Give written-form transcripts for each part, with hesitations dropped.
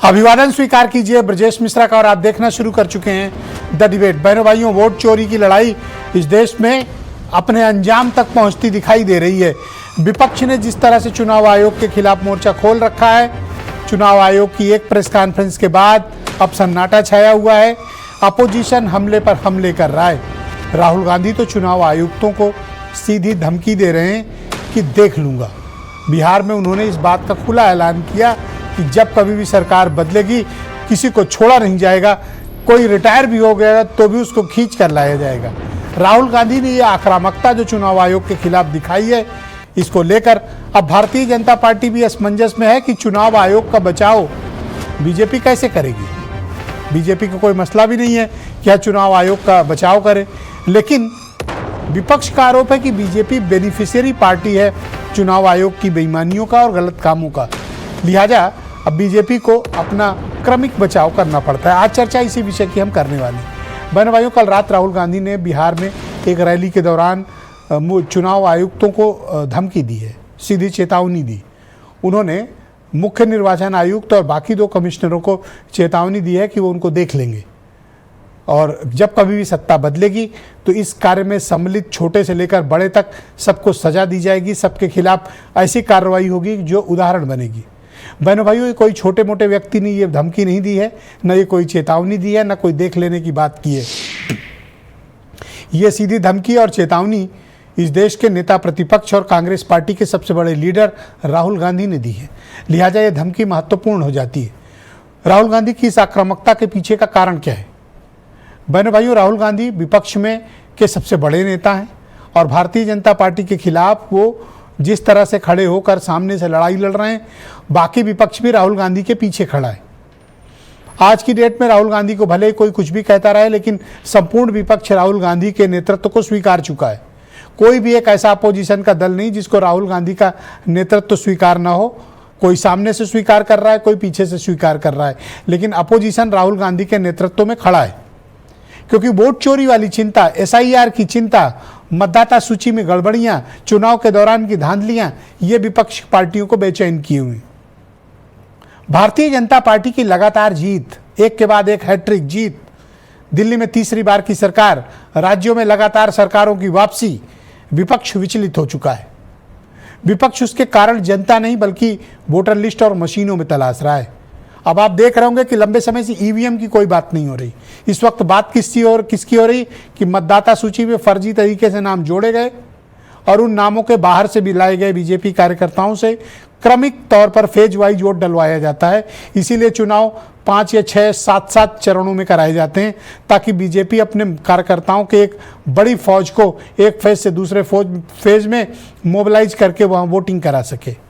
अभिवादन स्वीकार कीजिए ब्रजेश मिश्रा का और आप देखना शुरू कर चुके हैं द डिबेट। बहनों भाइयों, वोट चोरी की लड़ाई इस देश में अपने अंजाम तक पहुंचती दिखाई दे रही है। विपक्ष ने जिस तरह से चुनाव आयोग के खिलाफ मोर्चा खोल रखा है, चुनाव आयोग की एक प्रेस कॉन्फ्रेंस के बाद अब सन्नाटा छाया हुआ है। अपोजिशन हमले पर हमले कर रहा है। राहुल गांधी तो चुनाव आयुक्तों को सीधी धमकी दे रहे हैं कि देख लूंगा। बिहार में उन्होंने इस बात का खुला ऐलान किया कि जब कभी भी सरकार बदलेगी किसी को छोड़ा नहीं जाएगा, कोई रिटायर भी हो गया तो भी उसको खींच कर लाया जाएगा। राहुल गांधी ने ये आक्रामकता जो चुनाव आयोग के खिलाफ दिखाई है, इसको लेकर अब भारतीय जनता पार्टी भी असमंजस में है कि चुनाव आयोग का बचाव बीजेपी कैसे करेगी। बीजेपी को कोई मसला भी नहीं है कि यह चुनाव आयोग का बचाव करे, लेकिन विपक्ष का आरोप है कि बीजेपी बेनिफिशियरी पार्टी है चुनाव आयोग की बेईमानियों का और गलत कामों का। लिहाजा अब बीजेपी को अपना क्रमिक बचाव करना पड़ता है। आज चर्चा इसी विषय की हम करने वाले हैं। बहनों भाइयों, कल रात राहुल गांधी ने बिहार में एक रैली के दौरान चुनाव आयुक्तों को धमकी दी है, सीधी चेतावनी दी। उन्होंने मुख्य निर्वाचन आयुक्त और बाकी 2 कमिश्नरों को चेतावनी दी है कि वो उनको देख लेंगे और जब कभी भी सत्ता बदलेगी तो इस कार्य में सम्मिलित छोटे से लेकर बड़े तक सबको सजा दी जाएगी। सबके खिलाफ ऐसी कार्रवाई होगी जो उदाहरण बनेगी। बहनों भाइयों, ये कोई छोटे मोटे व्यक्ति ने ये धमकी नहीं दी है, न ये कोई चेतावनी दी है, न कोई देख लेने की बात की है। ये सीधी धमकी और चेतावनी इस देश के नेता प्रतिपक्ष और कांग्रेस पार्टी के सबसे बड़े लीडर राहुल गांधी ने दी है। लिहाजा ये धमकी महत्वपूर्ण हो जाती है। राहुल गांधी की इस आक्रामकता के पीछे का कारण क्या है? बहनों भाइयों, राहुल गांधी विपक्ष में के सबसे बड़े नेता हैं और भारतीय जनता पार्टी के खिलाफ वो जिस तरह से खड़े होकर सामने से लड़ाई लड़ रहे हैं, बाकी विपक्ष भी राहुल गांधी के पीछे खड़ा है। आज की डेट में राहुल गांधी को भले कोई कुछ भी कहता रहे, लेकिन संपूर्ण विपक्ष राहुल गांधी के नेतृत्व को स्वीकार चुका है। कोई भी एक ऐसा अपोजिशन का दल नहीं जिसको राहुल गांधी का नेतृत्व स्वीकार ना हो। कोई सामने से स्वीकार कर रहा है, कोई पीछे से स्वीकार कर रहा है, लेकिन अपोजिशन राहुल गांधी के नेतृत्व में खड़ा है। क्योंकि वोट चोरी वाली चिंता, SIR की चिंता, मतदाता सूची में गड़बड़ियां, चुनाव के दौरान की धांधलियां, ये विपक्ष पार्टियों को बेचैन किए हुए। भारतीय जनता पार्टी की लगातार जीत, एक के बाद एक हैट्रिक जीत, दिल्ली में तीसरी बार की सरकार, राज्यों में लगातार सरकारों की वापसी, विपक्ष विचलित हो चुका है। विपक्ष उसके कारण जनता नहीं बल्कि वोटर लिस्ट और मशीनों में तलाश रहा है। अब आप देख रहे होंगे कि लंबे समय से EVM की कोई बात नहीं हो रही। इस वक्त बात किसकी हो रही कि मतदाता सूची में फर्जी तरीके से नाम जोड़े गए और उन नामों के बाहर से भी लाए गए बीजेपी कार्यकर्ताओं से क्रमिक तौर पर फेज वाइज वोट डलवाया जाता है। इसीलिए चुनाव 5 या 6, 7 चरणों में कराए जाते हैं ताकि बीजेपी अपने कार्यकर्ताओं के एक बड़ी फौज को एक फेज से दूसरे फेज में मोबिलाइज करके वहाँ वोटिंग करा सके।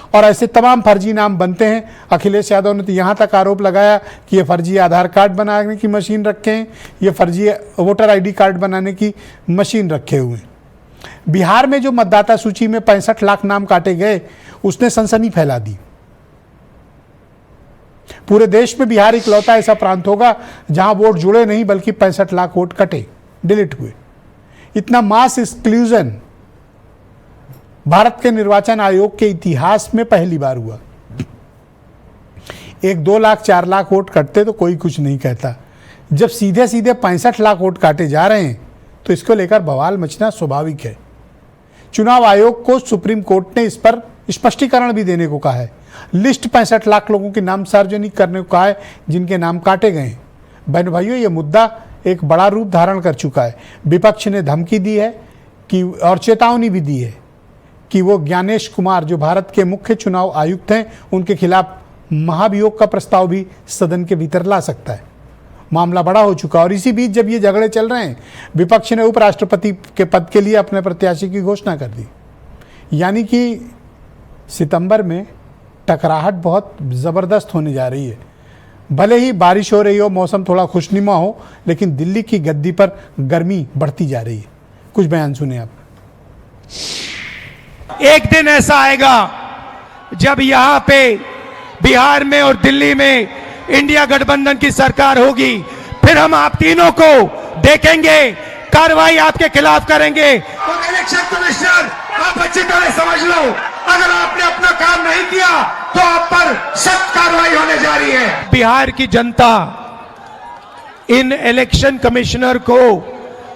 और ऐसे तमाम फर्जी नाम बनते हैं। अखिलेश यादव ने तो यहाँ तक आरोप लगाया कि ये फर्जी आधार कार्ड बनाने की मशीन रखे हैं, ये फर्जी वोटर ID कार्ड बनाने की मशीन रखे हुए हैं। बिहार में जो मतदाता सूची में 65 लाख नाम काटे गए, उसने सनसनी फैला दी। पूरे देश में बिहार इकलौता ऐसा प्रांत होगा जहां वोट जुड़े नहीं बल्कि 65 लाख वोट कटे, डिलीट हुए। इतना मास एक्सक्लूजन भारत के निर्वाचन आयोग के इतिहास में पहली बार हुआ। 1, 2 लाख, 4 लाख वोट कटते तो कोई कुछ नहीं कहता। जब सीधे सीधे 65 लाख वोट काटे जा रहे हैं तो इसको लेकर बवाल मचना स्वाभाविक है। चुनाव आयोग को सुप्रीम कोर्ट ने इस पर स्पष्टीकरण भी देने को कहा है। लिस्ट 65 लाख लोगों के नाम सार्वजनिक करने को कहा है जिनके नाम काटे गए हैं। बहन भाइयों, ये मुद्दा एक बड़ा रूप धारण कर चुका है। विपक्ष ने धमकी दी है कि और चेतावनी भी दी है कि वो ज्ञानेश कुमार जो भारत के मुख्य चुनाव आयुक्त हैं, उनके खिलाफ महाभियोग का प्रस्ताव भी सदन के भीतर ला सकता है। मामला बड़ा हो चुका। और इसी बीच जब ये झगड़े चल रहे हैं, विपक्ष ने उपराष्ट्रपति के पद के लिए अपने प्रत्याशी की घोषणा कर दी। यानी कि सितंबर में टकराहट बहुत ज़बरदस्त होने जा रही है। भले ही बारिश हो रही हो, मौसम थोड़ा खुशनुमा हो, लेकिन दिल्ली की गद्दी पर गर्मी बढ़ती जा रही है। कुछ बयान सुने आप। एक दिन ऐसा आएगा जब यहां पे बिहार में और दिल्ली में इंडिया गठबंधन की सरकार होगी, फिर हम आप तीनों को देखेंगे, कार्रवाई आपके खिलाफ करेंगे। तो इलेक्शन कमिश्नर आप अच्छी तरह समझ लो, अगर आपने अपना काम नहीं किया तो आप पर सख्त कार्रवाई होने जा रही है। बिहार की जनता इन इलेक्शन कमिश्नर को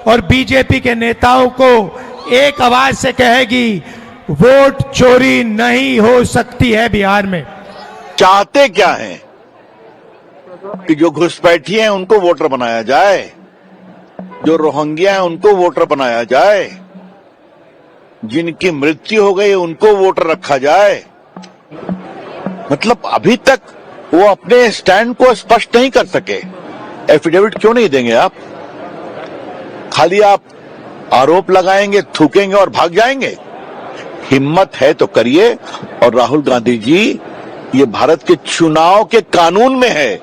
और बीजेपी के नेताओं को एक आवाज से कहेगी, वोट चोरी नहीं हो सकती है बिहार में। चाहते क्या है कि जो घुसपैठी हैं उनको वोटर बनाया जाए, जो रोहिंग्या हैं उनको वोटर बनाया जाए, जिनकी मृत्यु हो गई उनको वोटर रखा जाए। मतलब अभी तक वो अपने स्टैंड को स्पष्ट नहीं कर सके। एफिडेविट क्यों नहीं देंगे आप? खाली आप आरोप लगाएंगे, थूकेंगे और भाग जाएंगे। हिम्मत है तो करिए। और राहुल गांधी जी, ये भारत के चुनाव के कानून में है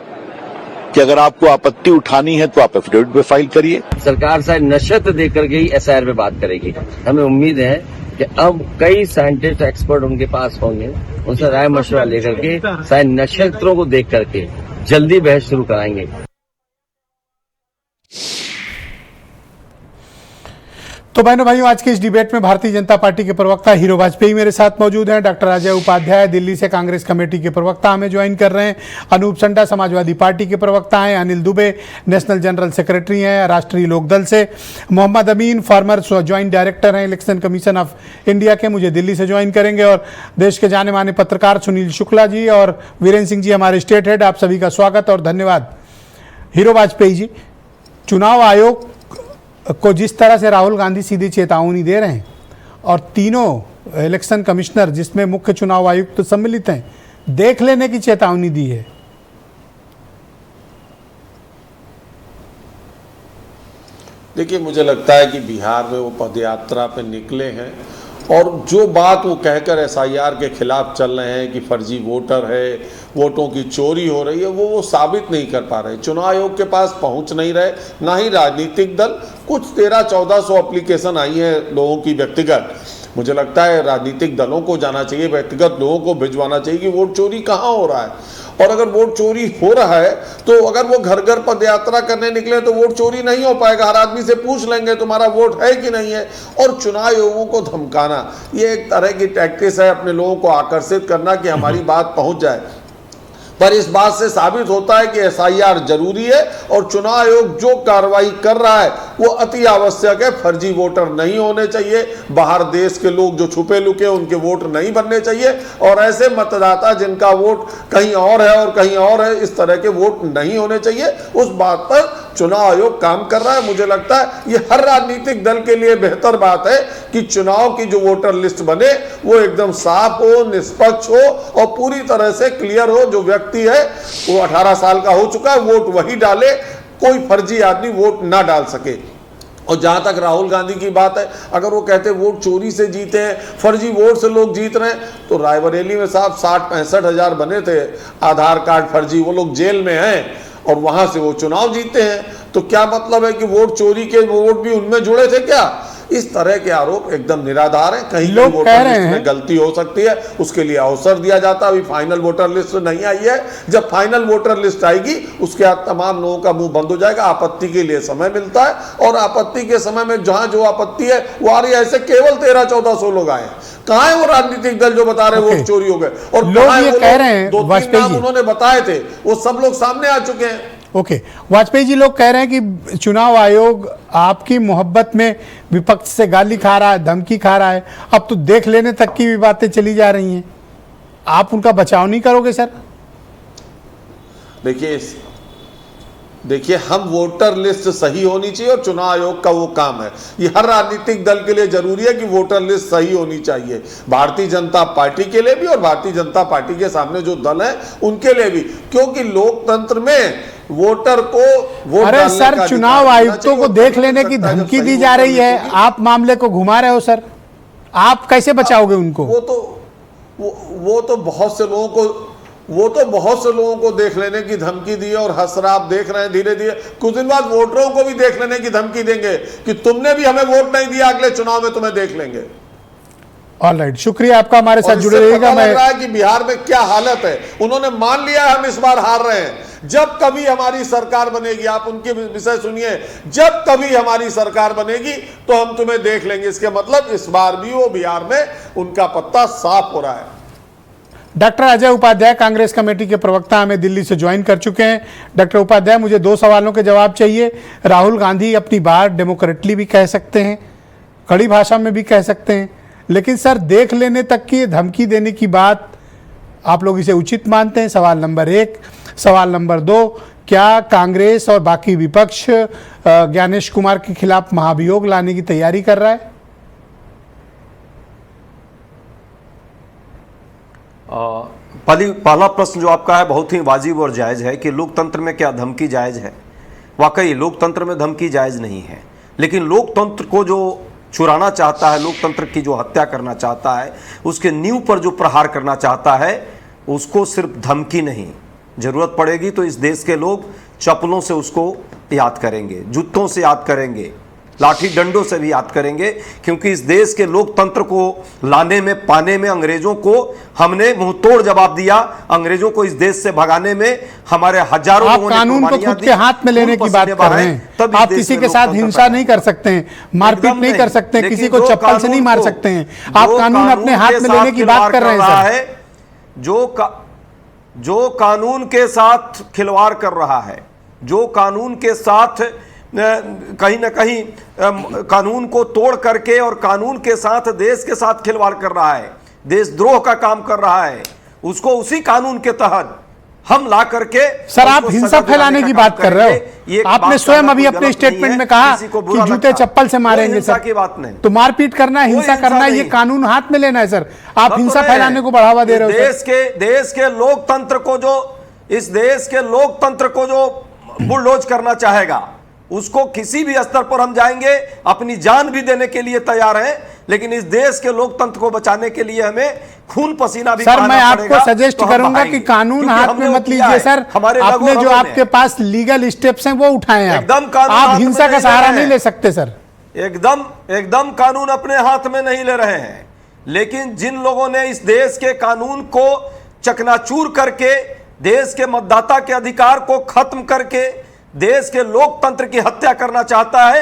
कि अगर आपको आपत्ति उठानी है तो आप एफिडेविट पे फाइल करिए। सरकार शायद नशत देकर के ही एसआईआर पे बात करेगी। हमें उम्मीद है कि अब कई साइंटिस्ट एक्सपर्ट उनके पास होंगे, उनसे राय मशवरा लेकर के शायद नक्षत्रों को देख करके जल्दी बहस शुरू कराएंगे। तो बहनों भाइयों, आज की इस डिबेट में भारतीय जनता पार्टी के प्रवक्ता हीरो वाजपेयी मेरे साथ मौजूद हैं। डॉक्टर अजय उपाध्याय दिल्ली से कांग्रेस कमेटी के प्रवक्ता हमें ज्वाइन कर रहे हैं। अनूप संडा समाजवादी पार्टी के प्रवक्ता हैं। Anil Dubey national general secretary हैं राष्ट्रीय लोकदल से। मोहम्मद अमीन फॉर्मर ज्वाइंट डायरेक्टर हैं इलेक्शन कमीशन ऑफ इंडिया के, मुझे दिल्ली से ज्वाइन करेंगे। और देश के जाने माने पत्रकार सुनील शुक्ला जी और वीरेंद्र सिंह जी हमारे स्टेट हेड, आप सभी का स्वागत और धन्यवाद। हीरो वाजपेयी जी, चुनाव आयोग को जिस तरह से राहुल गांधी सीधी चेतावनी दे रहे हैं और तीनों इलेक्शन कमिश्नर जिसमें मुख्य चुनाव आयुक्त तो सम्मिलित हैं, देख लेने की चेतावनी दी है। देखिए, मुझे लगता है कि बिहार में वो पदयात्रा पे निकले हैं और जो बात वो कहकर एसआईआर के खिलाफ चल रहे हैं कि फर्जी वोटर है, वोटों की चोरी हो रही है, वो साबित नहीं कर पा रहे। चुनाव आयोग के पास पहुंच नहीं रहे, ना ही राजनीतिक दल। कुछ 1300-1400 एप्लीकेशन आई हैं लोगों की व्यक्तिगत। मुझे लगता है राजनीतिक दलों को जाना चाहिए, व्यक्तिगत लोगों को भिजवाना चाहिए कि वोट चोरी कहाँ हो रहा है। और अगर वोट चोरी हो रहा है तो अगर वो घर घर पदयात्रा करने निकले तो वोट चोरी नहीं हो पाएगा। हर आदमी से पूछ लेंगे तुम्हारा वोट है कि नहीं है। और चुनाव आयोगों को धमकाना, ये एक तरह की टैक्टिस है अपने लोगों को आकर्षित करना कि हमारी बात पहुंच जाए। पर इस बात से साबित होता है कि एसआईआर जरूरी है और चुनाव आयोग जो कार्रवाई कर रहा है वो अति आवश्यक है। फर्जी वोटर नहीं होने चाहिए, बाहर देश के लोग जो छुपे लुके उनके वोट नहीं बनने चाहिए, और ऐसे मतदाता जिनका वोट कहीं और है और कहीं और है, इस तरह के वोट नहीं होने चाहिए। उस बात पर चुनाव आयोग काम कर रहा है। मुझे लगता है ये हर राजनीतिक दल के लिए बेहतर बात है कि चुनाव की जो वोटर लिस्ट बने वो एकदम साफ हो, निष्पक्ष हो और पूरी तरह से क्लियर हो। जो व्यक्ति है वो 18 साल का हो चुका है, वोट वही डाले, कोई फर्जी आदमी वोट ना डाल सके। और जहां तक राहुल गांधी की बात है, अगर वो कहते वोट चोरी से जीते हैं, फर्जी वोट से लोग जीत रहे हैं, तो रायबरेली में साहब 60-65 हजार बने थे आधार कार्ड फर्जी, वो लोग जेल में हैं और वहां से वो चुनाव जीते हैं। तो क्या मतलब है कि वोट चोरी के वोट भी उनमें जुड़े थे क्या? इस तरह के आरोप एकदम निराधार हैं। कहीं लोग वोटर लिस्ट में गलती हो सकती है, उसके लिए अवसर दिया जाता है। अभी फाइनल वोटर लिस्ट नहीं आई है, जब फाइनल वोटर लिस्ट आएगी उसके बाद तमाम लोगों का मुंह बंद हो जाएगा। आपत्ति के लिए समय मिलता है और आपत्ति के समय में जहां जो आपत्ति है वो आ रही है। ऐसे केवल 1300-1400 लोग आए हैं। कहां है वो राजनीतिक दल जो बता रहे वोट चोरी हो गए? और लोग ये कह रहे हैं, 2-3 नाम उन्होंने बताए थे, वो सब लोग सामने आ चुके हैं। ओके, वाजपेयी जी, लोग कह रहे हैं कि चुनाव आयोग आपकी मोहब्बत में विपक्ष से गाली खा रहा है, धमकी खा रहा है, अब तो देख लेने तक की भी बातें चली जा रही हैं। आप उनका बचाव नहीं करोगे सर? देखिए, हम वोटर लिस्ट सही होनी चाहिए और चुनाव आयोग का वो काम है। ये हर राजनीतिक दल के लिए जरूरी है कि वोटर लिस्ट सही होनी चाहिए, भारतीय जनता पार्टी के लिए भी और भारतीय जनता पार्टी के सामने जो दल है उनके लिए भी, क्योंकि लोकतंत्र में वोटर को वोट अरे सर, चुनाव आयुक्तों को देख लेने की धमकी दी जा रही है, आप मामले को घुमा रहे हो सर, आप कैसे बचाओगे उनको? वो तो बहुत से लोगों को देख लेने की धमकी दी है और हसरा आप देख रहे हैं धीरे धीरे। कुछ दिन बाद वोटरों को भी देख लेने की धमकी देंगे कि तुमने भी हमें वोट नहीं दिया, अगले चुनाव में तुम्हें देख लेंगे। ऑलराइट, शुक्रिया आपका हमारे साथ जुड़े रहिएगा। लग रहा है कि बिहार में क्या हालत है। उन्होंने मान लिया हम इस बार हार रहे हैं, जब कभी हमारी सरकार बनेगी, आप उनके विषय सुनिए, जब कभी हमारी सरकार बनेगी तो हम तुम्हें देख लेंगे। इसके मतलब इस बार भी वो बिहार में उनका पत्ता साफ हो रहा है। डॉक्टर अजय उपाध्याय कांग्रेस कमेटी के प्रवक्ता हमें दिल्ली से ज्वाइन कर चुके हैं। डॉक्टर उपाध्याय, मुझे 2 सवालों के जवाब चाहिए। राहुल गांधी अपनी बात डेमोक्रेटली भी कह सकते हैं, कड़ी भाषा में भी कह सकते हैं, लेकिन सर देख लेने तक की धमकी देने की बात आप लोग इसे उचित मानते हैं? सवाल नंबर 1। सवाल नंबर 2, क्या कांग्रेस और बाकी विपक्ष ज्ञानेश कुमार के खिलाफ महाभियोग लाने की तैयारी कर रहा है? पहला प्रश्न जो आपका है बहुत ही वाजिब और जायज़ है कि लोकतंत्र में क्या धमकी जायज़ है। वाकई लोकतंत्र में धमकी जायज़ नहीं है, लेकिन लोकतंत्र को जो चुराना चाहता है, लोकतंत्र की जो हत्या करना चाहता है, उसके नींव पर जो प्रहार करना चाहता है, उसको सिर्फ धमकी नहीं, ज़रूरत पड़ेगी तो इस देश के लोग चप्पलों से उसको याद करेंगे, जूतों से याद करेंगे, लाठी डंडों से भी याद करेंगे, क्योंकि इस देश के लोकतंत्र को लाने में, पाने में अंग्रेजों को हमने मुंहतोड़ जवाब दिया। अंग्रेजों को इस देश से भगाने में हमारे हजारों आप कानून को खुद के हाथ में लेने की बात कर रहे हैं। आप किसी के साथ हिंसा नहीं कर सकते हैं, मारपीट नहीं कर सकते हैं, किसी को चप्पल से नहीं मार सकते हैं। आप कानून अपने हाथ में लेने की बात कर रहे हैं सर। जो कानून के साथ खिलवाड़ कर रहा है, जो कानून के साथ कहीं ना कहीं कानून को तोड़ करके और कानून के साथ देश के साथ खिलवाड़ कर रहा है, देशद्रोह का काम कर रहा है, उसको उसी कानून के तहत हम ला करके। सर आप हिंसा फैलाने की बात कर रहे हो। आपने स्वयं अभी अपने स्टेटमेंट में कहा कि जूते चप्पल से मारेंगे सर, की बात नहीं। तो मारपीट करना, हिंसा करना, ये कानून हाथ में लेना है सर। आप हिंसा फैलाने को बढ़ावा दे रहे हो। देश के लोकतंत्र को जो, इस देश के लोकतंत्र को जो बुलडोज करना चाहेगा, उसको किसी भी स्तर पर हम जाएंगे, अपनी जान भी देने के लिए तैयार हैं, लेकिन इस देश के लोकतंत्र को बचाने के लिए हमें खून पसीना भी सर मैं आपको सजेस्ट करूंगा कि कानून हाथ में मत लीजिए सर। आपने जो आपके पास लीगल स्टेप्स हैं वो उठाएं। आप हिंसा का सहारा नहीं ले सकते सर। एकदम कानून अपने हाथ में नहीं ले रहे हैं, लेकिन जिन लोगों ने इस देश के कानून को चकनाचूर करके, देश के मतदाता के अधिकार को खत्म करके देश के लोकतंत्र की हत्या करना चाहता है,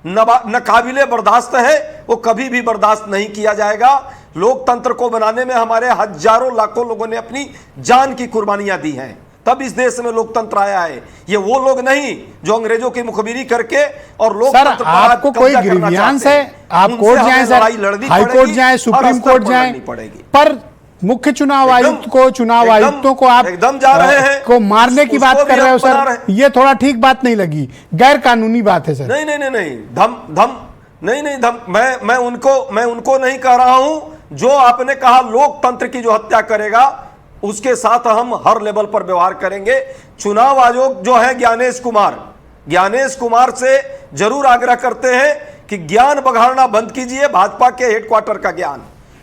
न काबिले बर्दाश्त है, वो कभी भी बर्दाश्त नहीं किया जाएगा। लोकतंत्र को बनाने में हमारे हजारों लाखों लोगों ने अपनी जान की कुर्बानियां दी हैं, तब इस देश में लोकतंत्र आया है। ये वो लोग नहीं जो अंग्रेजों की मुखबिरी करके और लोकतंत्र पर आपको कोई ग्रीवियंस है, आप कोर्ट जाएं सर, हाई कोर्ट जाएं, सुप्रीम कोर्ट जाएं, पर मुख्य चुनाव आयुक्त को, चुनाव आयुक्तों को आप एकदम जा रहे हैं, को मारने की बात कर रहे हो सर। ये थोड़ा ठीक बात नहीं लगी, गैर कानूनी बात है सर। मैं उनको नहीं कह रहा हूं। जो आपने कहा लोकतंत्र की जो हत्या करेगा, उसके साथ हम हर लेवल पर व्यवहार करेंगे। चुनाव आयोग जो है ज्ञानेश कुमार से जरूर आग्रह करते हैं कि ज्ञान बघाड़ना बंद कीजिए, भाजपा के हेडक्वार्टर का ज्ञान,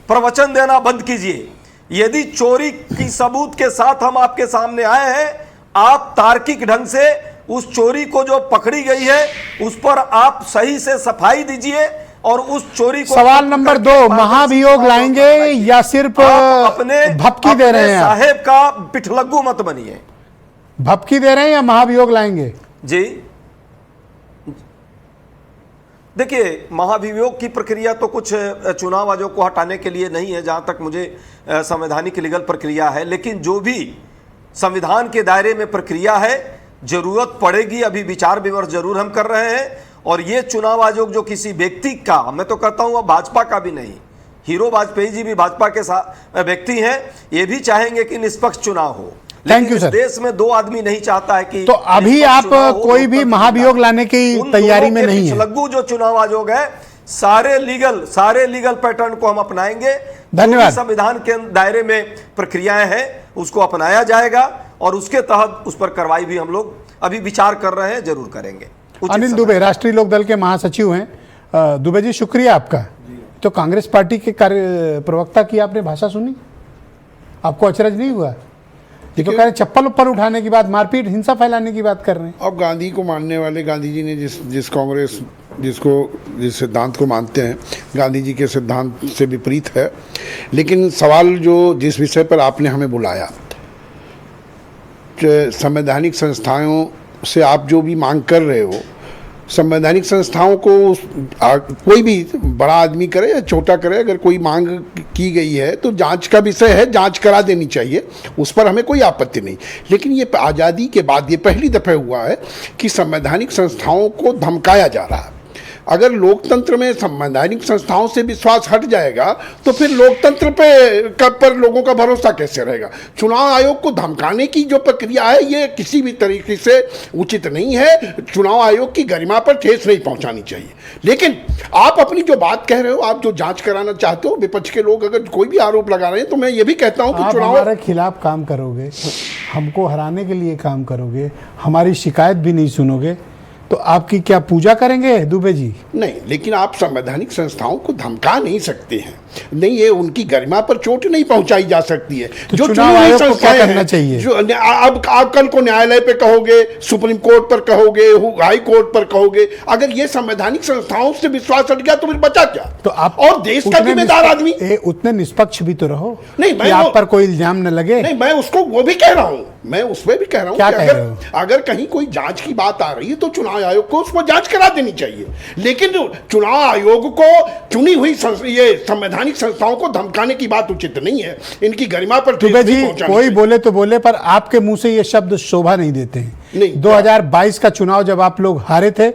प्रवचन देना बंद कीजिए। यदि चोरी की सबूत के साथ हम आपके सामने आए हैं, आप तार्किक ढंग से उस चोरी को जो पकड़ी गई है उस पर आप सही से सफाई दीजिए और उस चोरी को। सवाल नंबर 2, महाभियोग लाएंगे या सिर्फ अपने भपकी दे रहे हैं? साहेब का पिठलग्गू मत बनिए। भपकी दे रहे हैं या महाभियोग लाएंगे? जी देखिए, महाभियोग की प्रक्रिया तो कुछ चुनाव आयोग को हटाने के लिए नहीं है, जहां तक मुझे संवैधानिक लीगल प्रक्रिया है, लेकिन जो भी संविधान के दायरे में प्रक्रिया है, जरूरत पड़ेगी, अभी विचार विमर्श जरूर हम कर रहे हैं। और ये चुनाव आयोग जो किसी व्यक्ति का, मैं तो कहता हूं भाजपा का भी नहीं, हीरो वाजपेयी जी भी भाजपा के साथ व्यक्ति हैं, ये भी चाहेंगे कि निष्पक्ष चुनाव हो। Thank you sir. देश में 2 आदमी नहीं चाहता है कि, तो अभी आप कोई भी महाभियोग लाने की तैयारी में नहीं है? लग्गू जो चुनाव आयोग है, सारे लीगल पैटर्न को हम अपनाएंगे। धन्यवाद। संविधान के दायरे में प्रक्रियाएं हैं, उसको अपनाया जाएगा और उसके तहत उस पर कार्रवाई भी हम लोग अभी विचार कर रहे हैं, जरूर करेंगे। अनिल दुबे राष्ट्रीय लोकदल के महासचिव हैं। दुबे जी शुक्रिया आपका। तो कांग्रेस पार्टी के प्रवक्ता की आपने भाषा सुनी, आपको अचरज नहीं हुआ? ये तो कह रहे चप्पल ऊपर उठाने की बात, मारपीट, हिंसा फैलाने की बात कर रहे हैं। अब गांधी को मानने वाले, गांधी जी ने जिस कांग्रेस जिस सिद्धांत को मानते हैं, गांधी जी के सिद्धांत से विपरीत है। लेकिन सवाल जो जिस विषय पर आपने हमें बुलाया, संवैधानिक संस्थाओं से आप जो भी मांग कर रहे हो, संवैधानिक संस्थाओं को कोई भी बड़ा आदमी करे या छोटा करे, अगर कोई मांग की गई है तो जांच का विषय है, जांच करा देनी चाहिए, उस पर हमें कोई आपत्ति नहीं। लेकिन ये आज़ादी के बाद ये पहली दफ़े हुआ है कि संवैधानिक संस्थाओं को धमकाया जा रहा है। अगर लोकतंत्र में संवैधानिक संस्थाओं से विश्वास हट जाएगा तो फिर लोकतंत्र पर लोगों का भरोसा कैसे रहेगा। चुनाव आयोग को धमकाने की जो प्रक्रिया है ये किसी भी तरीके से उचित नहीं है। चुनाव आयोग की गरिमा पर ठेस नहीं पहुंचानी चाहिए। लेकिन आप अपनी जो बात कह रहे हो, आप जो जांच कराना चाहते हो, विपक्ष के लोग अगर कोई भी आरोप लगा रहे हैं तो मैं ये भी कहता हूं कि चुनाव हमारे खिलाफ काम करोगे, हमको हराने के लिए काम करोगे, हमारी शिकायत भी नहीं सुनोगे तो आपकी क्या पूजा करेंगे दुबे जी? नहीं, लेकिन आप संवैधानिक संस्थाओं को धमका नहीं सकते हैं। नहीं, ये उनकी गरिमा पर चोट नहीं पहुंचाई जा सकती है। तो चुनाव आयोग को क्या करना चाहिए? जो अब आप कल को न्यायालय पे कहोगे, सुप्रीम कोर्ट पर कहोगे, हाई कोर्ट पर कहोगे, अगर ये संवैधानिक संस्थाओं से विश्वास हट गया तो फिर बचा क्या? तो आप और देश का जिम्मेदार आदमी उतने निष्पक्ष भी तो रहो। नहीं, मैं आप पर कोई इल्जाम न लगे। नहीं, मैं उसको वो भी कह रहा हूं, मैं उसमें भी कह रहा हूं क्या कि कह रहे हो? अगर कहीं कोई जांच की बात आ रही है तो चुनाव आयोग को उसको जांच करा देनी चाहिए। लेकिन चुनाव आयोग को चुनी हुई ये संवैधानिक संस्थाओं को धमकाने की बात उचित नहीं है। इनकी गरिमा पर ठेस नहीं पहुंचानी कोई चाहिए। बोले तो बोले, पर आपके मुंह से ये शब्द शोभा नहीं देते हैं। नहीं, 2022 का चुनाव जब आप लोग हारे थे,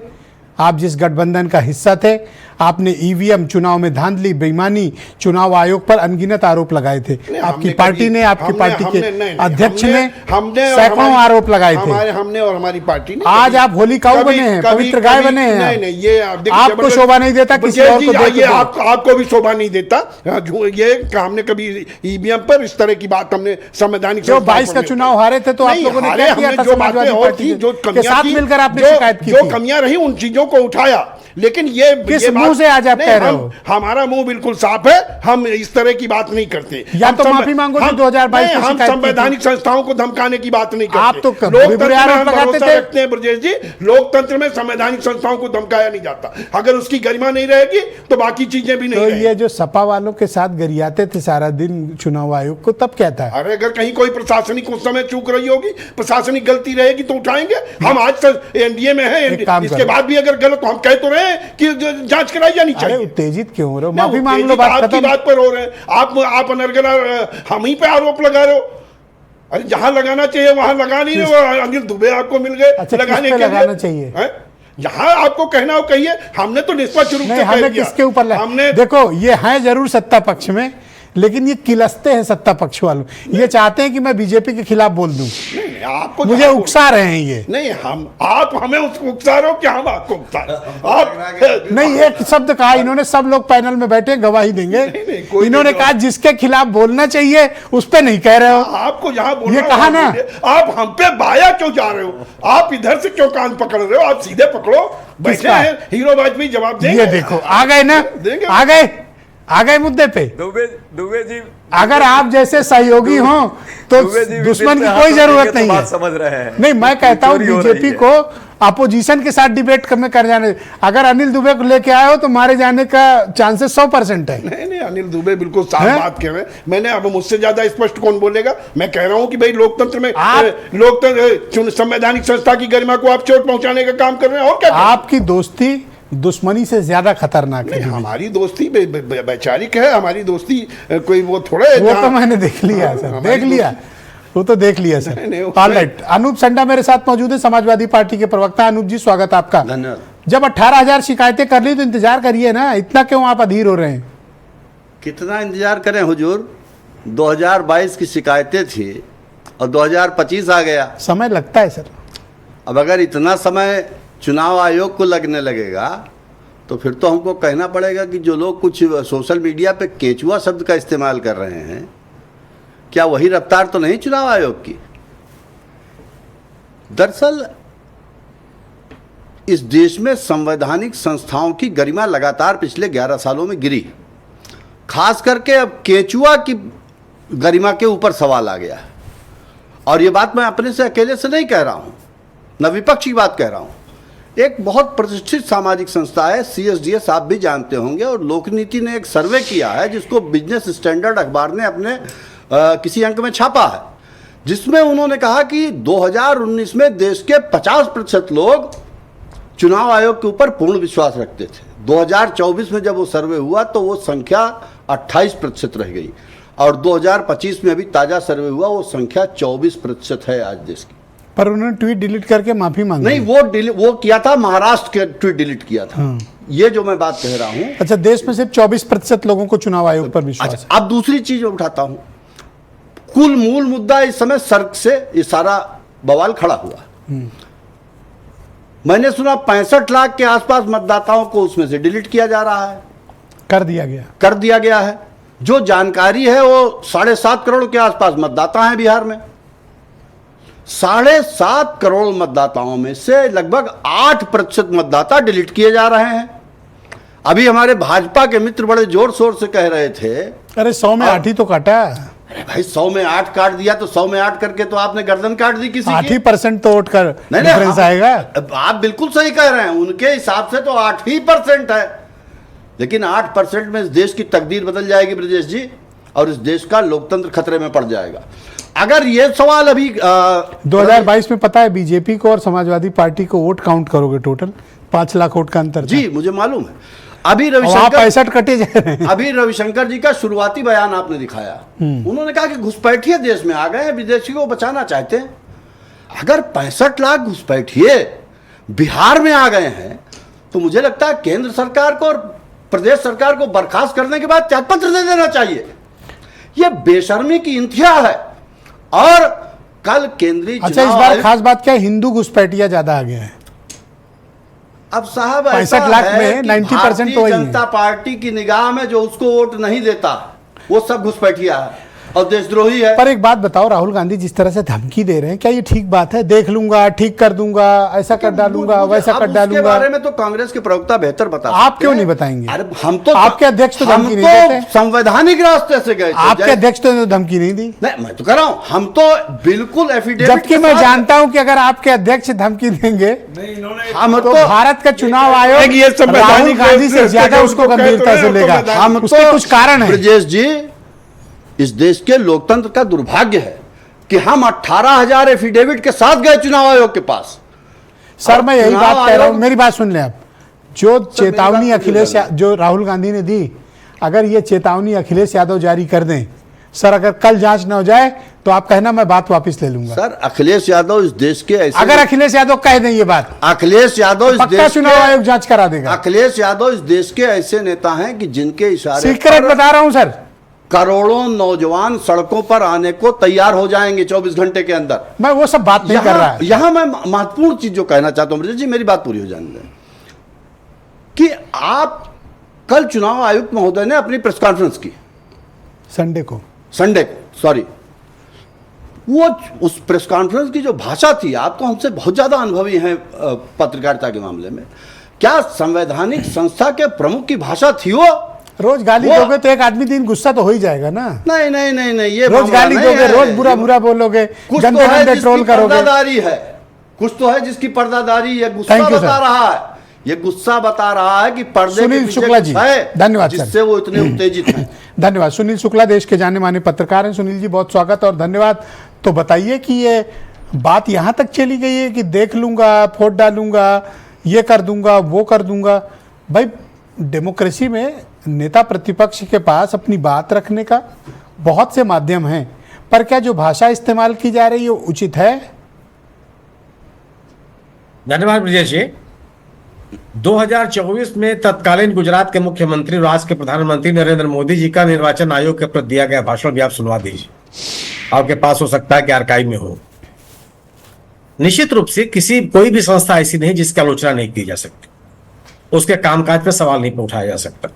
आप जिस गठबंधन का हिस्सा थे, आपने ईवीएम चुनाव में धांधली, बेईमानी, चुनाव आयोग पर अनगिनत आरोप लगाए थे। आपकी पार्टी ने, आपकी पार्टी के अध्यक्ष ने सैकड़ों आरोप लगाए थे। हमने और हमारी पार्टी ने। आज आप होली काऊ बने हैं, पवित्र गाय बने हैं। नहीं नहीं, ये आपको शोभा नहीं देता, किसी और को देख ये आपको भी शोभा नहीं देता। ये हमने कभी ईवीएम पर इस तरह की बात हमने संवैधानिक जो 22 का चुनाव हारे थे तो आप लोगों ने क्या किया था? समाजवादी पार्टी के साथ मिलकर आपने शिकायत की, जो कमियां रही उन चीजों को उठाया। लेकिन ये किस मुंह से आज आप कह रहे हो? हमारा मुंह बिल्कुल साफ है, हम इस तरह की बात नहीं करते। या तो माफी मांगो जो 2022 में हम संवैधानिक संस्थाओं को धमकाने की बात नहीं करते। आप तो लोकतंत्र में हम भरोसा रखते हैं ब्रजेश जी। लोकतंत्र में संवैधानिक संस्थाओं को धमकाया नहीं जाता। अगर उसकी गरिमा नहीं रहेगी तो बाकी चीजें भी नहीं रहेगी। ये जो सपा वालों के साथ गरियाते थे सारा दिन चुनाव आयोग को, तब क्या था? अरे अगर कहीं कोई प्रशासनिक उस समय चूक रही होगी, प्रशासनिक गलती रहेगी तो उठाएंगे। हम आज तक एनडीए में हैं, इसके बाद भी अगर गलत, हम कह तो रहे हैं कि जांच कराई जानी चाहिए। उत्तेजित क्यों हो रहे हो? माफी मांग लो, बात आपकी बात पर हो रहे हैं आप अनर्गला हम ही पे आरोप लगा रहे हो। अरे जहां लगाना चाहिए वहां लगा नहीं रहे हो। अनिल दुबे आपको मिल गए लगाने के लिए। लगाना चाहिए जहां आपको कहना हो कहिए। हमने तो निष्पक्ष रूप से कह दिया। किसके ऊपर हमने देखो, ये है जरूर सत्ता पक्ष में, लेकिन ये किलसते हैं सत्ता पक्ष वालों। ये चाहते हैं कि मैं बीजेपी के खिलाफ बोल दूं। आपको मुझे उकसा रहे हैं ये। नहीं, आप हमें उकसा रहे हो कि हम आपको उकसा रहे? आप नहीं, एक शब्द कहा इन्होंने, सब लोग पैनल में बैठे गवाही देंगे। इन्होंने कहा जिसके खिलाफ बोलना चाहिए उस पे नहीं कह रहे हो। आपको जहां बोलना ये कहा ना, आप हम पे बाया क्यों जा रहे हो? आप इधर से क्यों कान पकड़ रहे हो? आप सीधे पकड़ो। बैठे हैं हीरो वाजपेयी, जवाब देंगे। ये देखो आ गए ना, आ गए मुद्दे पे। दुबे जी, अगर आप जैसे सहयोगी हो तो दुश्मन की कोई जरूरत नहीं है। समझ रहे हैं। नहीं, मैं कहता हूं बीजेपी को अपोजिशन के साथ डिबेट कर जाने। अगर अनिल दुबे को लेके आए हो तो मारे जाने का चांसेस 100% है। नहीं, अनिल दुबे बिल्कुल साफ बात कह रहे हैं। मैंने अब मुझसे ज्यादा स्पष्ट कौन बोलेगा? मैं कह रहा हूं कि भाई लोकतंत्र में लोकतंत्र संवैधानिक संस्था की गरिमा को आप चोट पहुंचाने का काम कर रहे हैं। और क्या आपकी दोस्ती दुश्मनी से ज्यादा खतरनाक है। हमारी दोस्ती वैचारिक है। हमारी दोस्ती कोई वो थोड़ा है। वो तो मैंने देख लिया सर, देख लिया, वो तो देख लिया सर। ऑलराइट, अनूप संडा मेरे साथ मौजूद है, समाजवादी पार्टी के प्रवक्ता। अनूप जी, स्वागत आपका। धन्यवाद। जब 18,000 शिकायतें कर ली तो इंतजार करिए ना, इतना क्यों आप अधीर हो रहे हैं? कितना इंतजार करें हुजूर? 2022 की शिकायतें थी और 2025 आ गया। समय लगता है सर। अब अगर इतना समय चुनाव आयोग को लगने लगेगा तो फिर तो हमको कहना पड़ेगा कि जो लोग कुछ सोशल मीडिया पे केचुआ शब्द का इस्तेमाल कर रहे हैं, क्या वही रफ्तार तो नहीं चुनाव आयोग की? दरअसल इस देश में संवैधानिक संस्थाओं की गरिमा लगातार पिछले 11 सालों में गिरी। खास करके अब केचुआ की गरिमा के ऊपर सवाल आ गया है। और ये बात मैं अपने से अकेले से नहीं कह रहा हूं, न विपक्ष की बात कह रहा हूं। एक बहुत प्रतिष्ठित सामाजिक संस्था है CSDS, आप भी जानते होंगे, और लोकनीति ने एक सर्वे किया है जिसको बिजनेस स्टैंडर्ड अखबार ने अपने किसी अंक में छापा है जिसमें उन्होंने कहा कि 2019 में देश के 50% लोग चुनाव आयोग के ऊपर पूर्ण विश्वास रखते थे। 2024 में जब वो सर्वे हुआ तो वो संख्या 28% रह गई, और 2025 में अभी ताजा सर्वे हुआ वो संख्या 24% है आज देश की। पर उन्होंने ट्वीट डिलीट करके माफी मांगी। नहीं, वो किया था, महाराष्ट्र के ट्वीट डिलीट किया था। ये जो मैं बात कह रहा हूं। अच्छा, देश में सिर्फ 24% लोगों को चुनाव आयोग पर विश्वास है। अच्छा, अब दूसरी चीज मैं उठाता हूं। कुल मूल मुद्दा इस समय सड़क से ये सारा बवाल खड़ा हुआ। मैंने सुना 65 लाख के आसपास मतदाताओं को उसमें से डिलीट किया जा रहा है, कर दिया गया है। जो जानकारी है वो 7.5 करोड़ के आसपास मतदाता हैं बिहार में। 7.5 करोड़ मतदाताओं में से लगभग 8% मतदाता डिलीट किए जा रहे हैं। अभी हमारे भाजपा के मित्र बड़े जोर शोर से कह रहे थे, अरे 100 में 8 ही तो काटा। अरे भाई 100 में 8 काट दिया तो 100 में 8 करके तो आपने गर्दन काट दी किसी की। 8% तो वोट कर डिफरेंस आएगा। आप बिल्कुल सही कह रहे हैं, उनके हिसाब से तो 8% है, लेकिन 8% में इस देश की तकदीर बदल जाएगी ब्रजेश जी, और इस देश का लोकतंत्र खतरे में पड़ जाएगा। अगर ये सवाल अभी 2022 में पता है बीजेपी को और समाजवादी पार्टी को वोट काउंट करोगे, टोटल 5 लाख वोट का अंतर। जी मुझे मालूम है। अभी 65 कटे जा रहे हैं। अभी रविशंकर जी का शुरुआती बयान आपने दिखाया, उन्होंने कहा कि घुसपैठिए देश में आ गए हैं, विदेशी को बचाना चाहते हैं। अगर 65 लाख घुसपैठिए बिहार में आ गए हैं तो मुझे लगता है केंद्र सरकार को और प्रदेश सरकार को बर्खास्त करने के बाद त्यागपत्र दे देना चाहिए। यह बेशर्मी की इंतहा है। और कल केंद्रीय अच्छा, इस बार खास बात क्या है, हिंदू घुसपैठिया ज्यादा आ गया है। अब साहब 65 लाख में 90% तो वही है। जनता पार्टी की निगाह में जो उसको वोट नहीं देता वो सब घुसपैठिया है और देशद्रोही है। पर एक बात बताओ, राहुल गांधी जिस तरह से धमकी दे रहे हैं, क्या ये ठीक बात है? देख लूंगा, ठीक कर दूंगा, ऐसा कर डालूंगा, वैसा कर डालूंगा। इसके बारे में तो कांग्रेस के प्रवक्ता बेहतर बता सकते हैं। आप क्यों नहीं बताएंगे? अरे हम तो आपके अध्यक्ष तो धमकी नहीं देते। संवैधानिक रास्ते से गए। आपके अध्यक्ष तो धमकी नहीं दी। नहीं, मैं तो कह रहा हूं हम तो बिल्कुल एफिडेविट। जबकि मैं जानता हूं कि अगर आपके अध्यक्ष धमकी देंगे हम तो भारत का चुनाव आयोग राहुल गांधी से ज्यादा उसको गंभीरता से लेगा। हम उसके कुछ कारण है। ब्रजेश जी, इस देश के लोकतंत्र का दुर्भाग्य है कि हम 18,000 एफिडेविट के साथ गए चुनाव आयोग के पास। सर मैं यही बात कह रहा हूं, मेरी बात सुन लें आप। जो चेतावनी अखिलेश जो राहुल गांधी ने दी, अगर ये चेतावनी अखिलेश यादव जारी कर दें, सर अगर कल जांच न हो जाए तो आप कहना मैं बात वापस ले लूंगा। सर अखिलेश यादव इस देश के ऐसे, अगर अखिलेश यादव कह दें ये बात, अखिलेश यादव इस पक्का देश चुनाव आयोग जांच करा देगा। अखिलेश यादव इस देश के ऐसे नेता हैं कि जिनके इशारे सीक्रेट बता रहा हूं सर, करोड़ों नौजवान सड़कों पर आने को तैयार हो जाएंगे 24 घंटे के अंदर। मैं वो सब बात नहीं कर रहा। यहां मैं महत्वपूर्ण चीज जो कहना चाहता हूं जी, मेरी बात पूरी हो जाने दें, कि आप कल चुनाव आयुक्त महोदय ने अपनी प्रेस कॉन्फ्रेंस की संडे को, सॉरी, वो उस प्रेस कॉन्फ्रेंस की जो भाषा थी, आप तो हमसे बहुत ज्यादा अनुभवी हैं पत्रकारिता के मामले में, क्या संवैधानिक संस्था के प्रमुख की भाषा थी वो? रोज गाली दोगे तो एक आदमी दिन गुस्सा तो हो ही जाएगा ना। नहीं नहीं नहीं नहीं, ये रोज गाली दोगे, रोज बुरा बुरा बोलोगे, गंदे गंदे ट्रोल करोगे। पर्दादारी है, कुछ तो है जिसकी पर्दादारी, ये गुस्सा बता रहा है, ये गुस्सा बता रहा है कि पर्दे सुनील शुक्ला जी, धन्यवाद सर, जिससे वो इतने उत्तेजित हैं। धन्यवाद। सुनील शुक्ला देश के जाने माने पत्रकार हैं। सुनील जी बहुत स्वागत और धन्यवाद। तो बताइए कि ये बात यहाँ तक चली गई है कि देख लूंगा, वोट डालूंगा, ये कर दूंगा, वो कर दूंगा। भाई डेमोक्रेसी में नेता प्रतिपक्ष के पास अपनी बात रखने का बहुत से माध्यम हैं, पर क्या जो भाषा इस्तेमाल की जा रही है उचित है? धन्यवाद ब्रजेश जी। 2024 में तत्कालीन गुजरात के मुख्यमंत्री और आज के प्रधानमंत्री नरेंद्र मोदी जी का निर्वाचन आयोग के प्रति दिया गया भाषण भी आप सुनवा दीजिए, आपके पास हो सकता है कि आर्काइव में हो। निश्चित रूप से कोई भी संस्था ऐसी नहीं जिसकी आलोचना नहीं की जा सकती, उसके कामकाज पर सवाल नहीं उठाया जा सकता।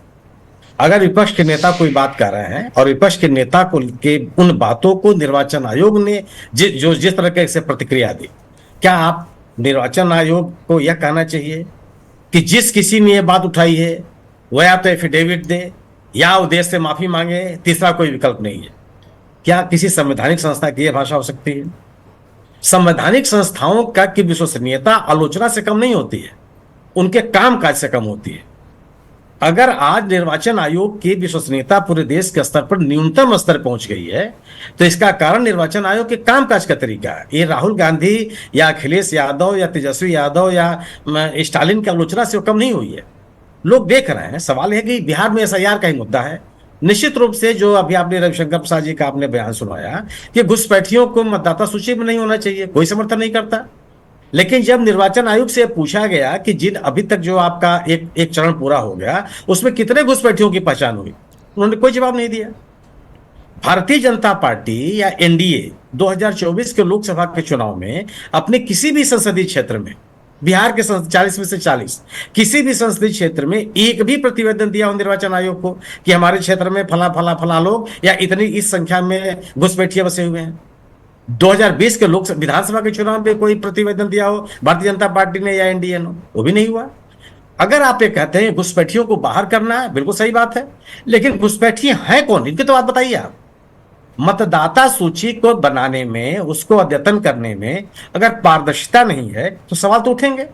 अगर विपक्ष के नेता कोई बात कर रहे हैं और विपक्ष के नेता को के उन बातों को निर्वाचन आयोग ने जिस तरह से प्रतिक्रिया दी, क्या आप निर्वाचन आयोग को यह कहना चाहिए कि जिस किसी ने यह बात उठाई है वह या तो एफिडेविट दे या वो देश से माफी मांगे, तीसरा कोई विकल्प नहीं है? क्या किसी संवैधानिक संस्था की यह भाषा हो सकती है? संवैधानिक संस्थाओं का की विश्वसनीयता आलोचना से कम नहीं होती है, उनके कामकाज से कम होती है। अगर आज निर्वाचन आयोग की विश्वसनीयता पूरे देश के स्तर पर न्यूनतम स्तर पहुंच गई है, तो इसका कारण निर्वाचन आयोग के कामकाज का तरीका है। ये राहुल गांधी या अखिलेश यादव या तेजस्वी यादव या स्टालिन की आलोचना से कम नहीं हुई है। लोग देख रहे हैं। सवाल है कि बिहार में एसआईआर का ही मुद्दा है। निश्चित रूप से जो अभी आपने रविशंकर प्रसाद जी का आपने बयान सुनाया कि घुसपैठियों को मतदाता सूची में नहीं होना चाहिए, कोई समर्थन नहीं करता। लेकिन जब निर्वाचन आयोग से पूछा गया कि जिन अभी तक जो आपका एक चरण पूरा हो गया उसमें कितने घुसपैठियों की पहचान हुई, उन्होंने कोई जवाब नहीं दिया। भारतीय जनता पार्टी या एनडीए 2024 के लोकसभा के चुनाव में अपने किसी भी संसदीय क्षेत्र में, बिहार के 40 में से 40 किसी भी संसदीय क्षेत्र में एक भी प्रतिवेदन दिया हो निर्वाचन आयोग को कि हमारे क्षेत्र में फला फला फला लोग या इतनी इस संख्या में घुसपैठिए बसे हुए हैं। 2020 के लोकसभा विधानसभा के चुनाव में कोई प्रतिवेदन दिया हो भारतीय जनता पार्टी ने या एनडीए ने, वो भी नहीं हुआ। अगर आप ये कहते हैं घुसपैठियों को बाहर करना है, बिल्कुल सही बात है, लेकिन घुसपैठिए हैं कौन, इनकी तो बात बताइए आप। मतदाता सूची को बनाने में, उसको अद्यतन करने में अगर पारदर्शिता नहीं है तो सवाल तो उठेंगे।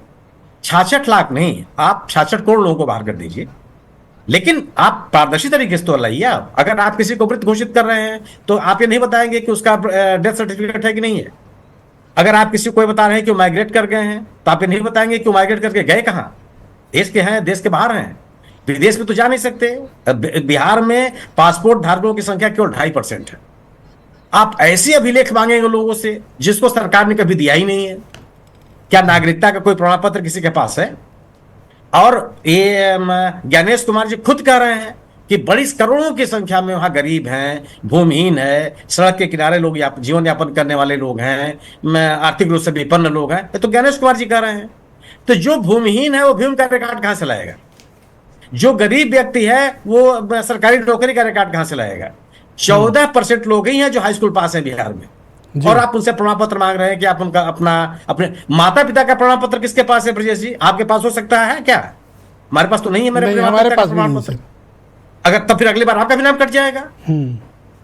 66 लाख नहीं, आप 66 करोड़ लोगों को बाहर कर दीजिए, लेकिन आप पारदर्शी तरीके से तो लाइए। आप अगर आप किसी को मृत घोषित कर रहे हैं तो आप ये नहीं बताएंगे कि उसका डेथ सर्टिफिकेट है कि नहीं है। अगर आप किसी को ये बता रहे हैं कि वो माइग्रेट कर गए हैं तो आप ये नहीं बताएंगे कि वो माइग्रेट करके गए कहां, देश के हैं, देश के बाहर हैं, विदेश में तो जा नहीं सकते। बिहार में पासपोर्ट धारकों की संख्या केवल 2.5% है। आप ऐसे अभिलेख मांगेंगे लोगों से जिसको सरकार ने कभी दिया ही नहीं है। क्या नागरिकता का कोई प्रमाण पत्र किसी के पास है? और ये ज्ञानेश कुमार जी खुद कह रहे हैं कि बड़ी करोड़ों की संख्या में वहां गरीब हैं, भूमिहीन है, सड़क के किनारे लोग जीवन यापन करने वाले लोग हैं, आर्थिक रूप से विपन्न लोग हैं। तो ज्ञानेश कुमार जी कह रहे हैं। तो जो भूमिहीन है वो भूमि का रिकॉर्ड कहां से लाएगा? जो गरीब व्यक्ति है वो सरकारी नौकरी का रिकॉर्ड कहां से लाएगा? 14% लोग ही हैं जो हाई स्कूल पास हैं बिहार में, और आप उनसे प्रमाण पत्र मांग रहे हैं कि आप उनका अपने माता पिता का प्रमाण पत्र किसके पास है? ब्रजेश जी, आपके पास हो सकता है क्या? हमारे पास तो नहीं है। हमारे पास प्रमाण पत्र, अगर तब फिर अगली बार आपका भी नाम कट जाएगा,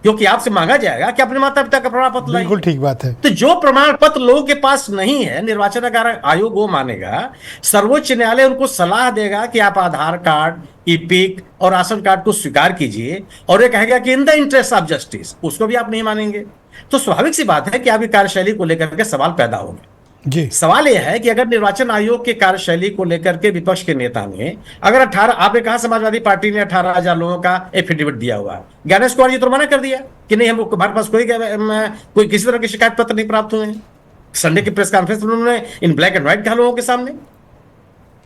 क्योंकि आपसे मांगा जाएगा कि अपने माता पिता का प्रमाण पत्र लाइए। बिल्कुल ठीक बात है। तो जो प्रमाण पत्र लोगों के पास नहीं है, निर्वाचन आयोग वो मानेगा, सर्वोच्च न्यायालय उनको सलाह देगा कि आप आधार कार्ड, ईपिक और राशन कार्ड को स्वीकार कीजिए, और ये कहेगा कि in the interest of justice, उसको भी आप नहीं मानेंगे। तो स्वाभाविक सी बात है कि आपकी कार्यशैली को लेकर के सवाल पैदा होंगे। जी, सवाल यह है कि अगर निर्वाचन आयोग के कार्यशैली को लेकर के विपक्ष के नेता ने अगर 18, आपने कहा समाजवादी पार्टी ने 18,000 लोगों का एफिडेविट दिया हुआ है, ज्ञानेश कुमार जी तो मना कर दिया कि नहीं, हमको हमारे पास कोई किसी तरह के शिकायत पत्र नहीं प्राप्त हुए हैं। संडे की प्रेस कॉन्फ्रेंस में उन्होंने इन ब्लैक एंड व्हाइट कहा लोगों के सामने।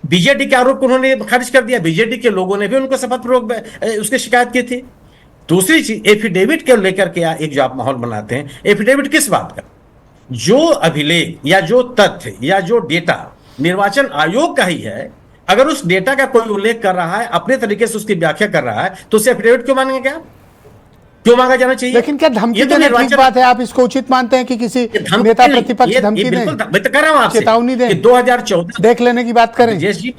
बीजेडी के आरोप को उन्होंने खारिज कर दिया। बीजेडी के लोगों ने भी उनको शपथ पूर्वक उसकी शिकायत की थी। दूसरी चीज, एफिडेविट के लेकर के एक जो आप माहौल बनाते हैं, एफिडेविट किस बात का? जो अभिलेख या जो तथ्य या जो डेटा निर्वाचन आयोग का ही है, अगर उस डेटा का कोई उल्लेख कर रहा है, अपने तरीके से उसकी व्याख्या कर रहा है, तो उसे एफिडेविट क्यों मानेंगे? क्या क्यों मांगा जाना चाहिए? लेकिन क्या धमकी देना ठीक बात है? आप इसको उचित मानते हैं कि किसी नेता प्रतिपक्ष धमकी दें, चेतावनी दें, 2014 देख लेने की बात करें? जी,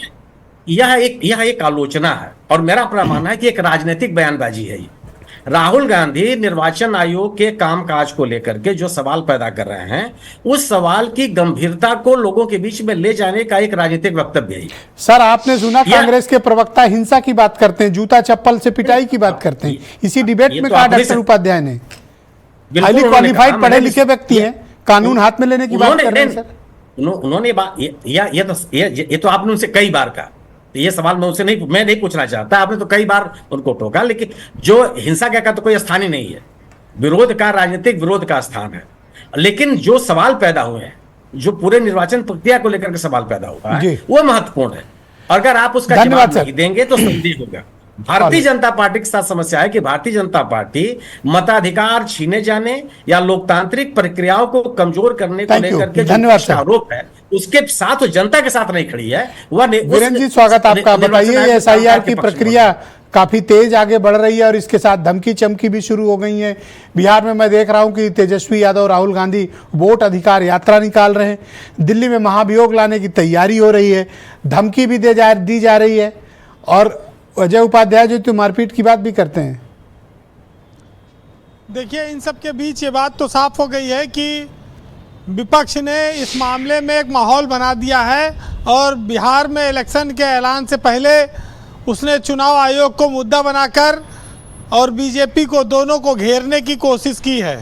यह एक आलोचना है, और मेरा अपना मानना है कि एक राजनीतिक बयानबाजी है। राहुल गांधी निर्वाचन आयोग के कामकाज को लेकर के जो सवाल पैदा कर रहे हैं, उस सवाल की गंभीरता को लोगों के बीच में ले जाने का एक राजनीतिक वक्तव्य है। सर, आपने सुना कांग्रेस के प्रवक्ता हिंसा की बात करते हैं, जूता चप्पल से पिटाई की बात करते हैं। इसी डिबेट में कहा डॉक्टर उपाध्याय ने, हाईली क्वालिफाइड पढ़े लिखे व्यक्ति हैं, कानून हाथ में लेने की बात कर रहे हैं। सर, उन्होंने ये तो आपने उनसे कई बार कहा, ये सवाल मैं नहीं पूछना चाहता, आपने तो कई बार उनको टोका, लेकिन जो हिंसा का तो कोई स्थान ही नहीं है। विरोध का, राजनीतिक विरोध का स्थान है। लेकिन जो सवाल पैदा हुए हैं, जो पूरे निर्वाचन प्रक्रिया को लेकर के सवाल पैदा हुआ है, वो महत्वपूर्ण है। अगर आप उसका जवाब नहीं देंगे तो संदेह होगा। भारतीय जनता पार्टी के साथ समस्या है कि भारतीय जनता पार्टी मताधिकार छीने जाने या लोकतांत्रिक प्रक्रियाओं को कमजोर करने को लेकर के जो आरोप है, उसके साथ जनता के साथ नहीं खड़ी है। वीरेंद्र जी, स्वागत आपका। बताइए, एसआईआर की प्रक्रिया काफी तेज आगे बढ़ रही है और इसके साथ धमकी चमकी भी शुरू हो गई है। बिहार में मैं देख रहा हूं कि तेजस्वी यादव, राहुल गांधी वोट अधिकार यात्रा निकाल रहे हैं। दिल्ली में महाभियोग लाने की तैयारी हो रही है, धमकी भी दी जा रही है, और अजय उपाध्याय जो तो मारपीट की बात भी करते हैं। देखिए, इन सब के बीच ये बात तो साफ हो गई है कि विपक्ष ने इस मामले में एक माहौल बना दिया है, और बिहार में इलेक्शन के ऐलान से पहले उसने चुनाव आयोग को मुद्दा बनाकर और बीजेपी को, दोनों को घेरने की कोशिश की है।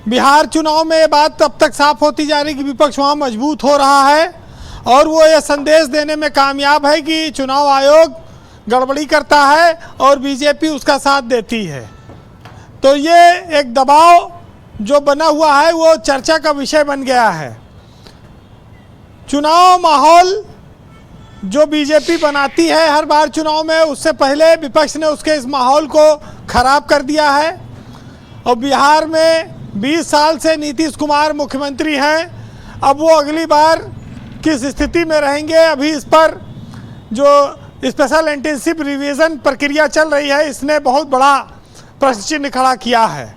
बिहार चुनाव में ये बात अब तक साफ होती जा रही कि विपक्ष वहाँ मजबूत हो रहा है और वो ये संदेश देने में कामयाब है कि चुनाव आयोग गड़बड़ी करता है और बीजेपी उसका साथ देती है। तो ये एक दबाव जो बना हुआ है वो चर्चा का विषय बन गया है। चुनाव माहौल जो बीजेपी बनाती है हर बार चुनाव में, उससे पहले विपक्ष ने उसके इस माहौल को खराब कर दिया है। और बिहार में 20 साल से नीतीश कुमार मुख्यमंत्री हैं। अब वो अगली बार किस स्थिति में रहेंगे, अभी इस पर जो स्पेशल इंटेंसिव रिवीजन प्रक्रिया चल रही है, इसने बहुत बड़ा प्रश्न चिन्ह खड़ा किया है।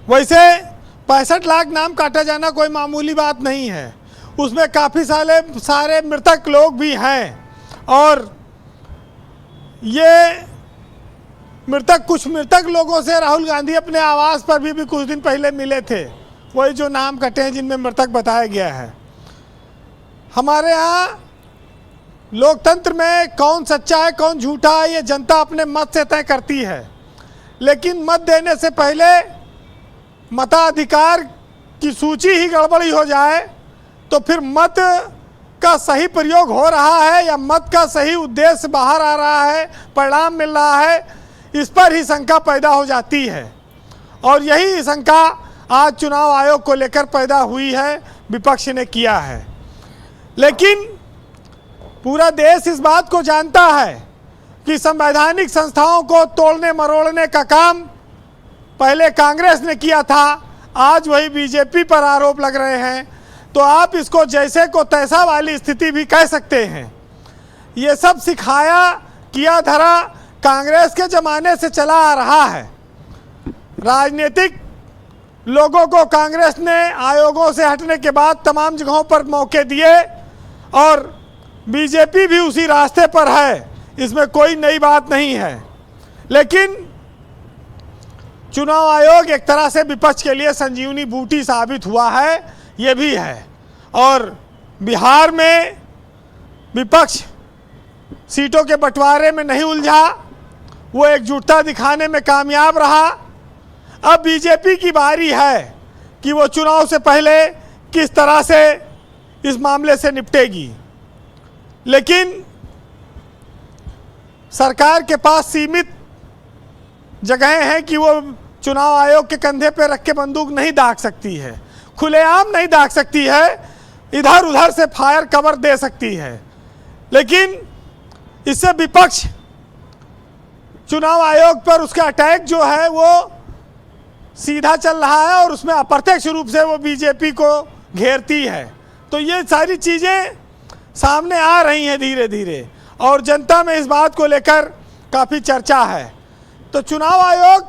वैसे 65 लाख नाम काटा जाना कोई मामूली बात नहीं है, उसमें काफ़ी सारे मृतक लोग भी हैं और ये कुछ मृतक लोगों से राहुल गांधी अपने आवास पर भी कुछ दिन पहले मिले थे, वही जो नाम कटे हैं जिनमें मृतक बताया गया है। हमारे यहाँ लोकतंत्र में कौन सच्चा है कौन झूठा है ये जनता अपने मत से तय करती है, लेकिन मत देने से पहले मताधिकार की सूची ही गड़बड़ी हो जाए तो फिर मत का सही प्रयोग हो रहा है या मत का सही उद्देश्य बाहर आ रहा है, परिणाम मिल रहा है, इस पर ही शंका पैदा हो जाती है। और यही शंका आज चुनाव आयोग को लेकर पैदा हुई है, विपक्ष ने किया है। लेकिन पूरा देश इस बात को जानता है कि संवैधानिक संस्थाओं को तोड़ने मरोड़ने का काम पहले कांग्रेस ने किया था, आज वही बीजेपी पर आरोप लग रहे हैं। तो आप इसको जैसे को तैसा वाली स्थिति भी कह सकते हैं। ये सब सिखाया किया धरा कांग्रेस के ज़माने से चला आ रहा है। राजनीतिक लोगों को कांग्रेस ने आयोगों से हटने के बाद तमाम जगहों पर मौके दिए और बीजेपी भी उसी रास्ते पर है, इसमें कोई नई बात नहीं है। लेकिन चुनाव आयोग एक तरह से विपक्ष के लिए संजीवनी बूटी साबित हुआ है, ये भी है। और बिहार में विपक्ष सीटों के बंटवारे में नहीं उलझा, वो एकजुटता दिखाने में कामयाब रहा। अब बीजेपी की बारी है कि वो चुनाव से पहले किस तरह से इस मामले से निपटेगी। लेकिन सरकार के पास सीमित जगहें हैं कि वो चुनाव आयोग के कंधे पर रख के बंदूक नहीं दाग सकती है, खुलेआम नहीं दाग सकती है, इधर उधर से फायर कवर दे सकती है। लेकिन इससे विपक्ष चुनाव आयोग पर उसका अटैक जो है वो सीधा चल रहा है और उसमें अप्रत्यक्ष रूप से वो बीजेपी को घेरती है। तो ये सारी चीज़ें सामने आ रही हैं धीरे धीरे और जनता में इस बात को लेकर काफ़ी चर्चा है। तो चुनाव आयोग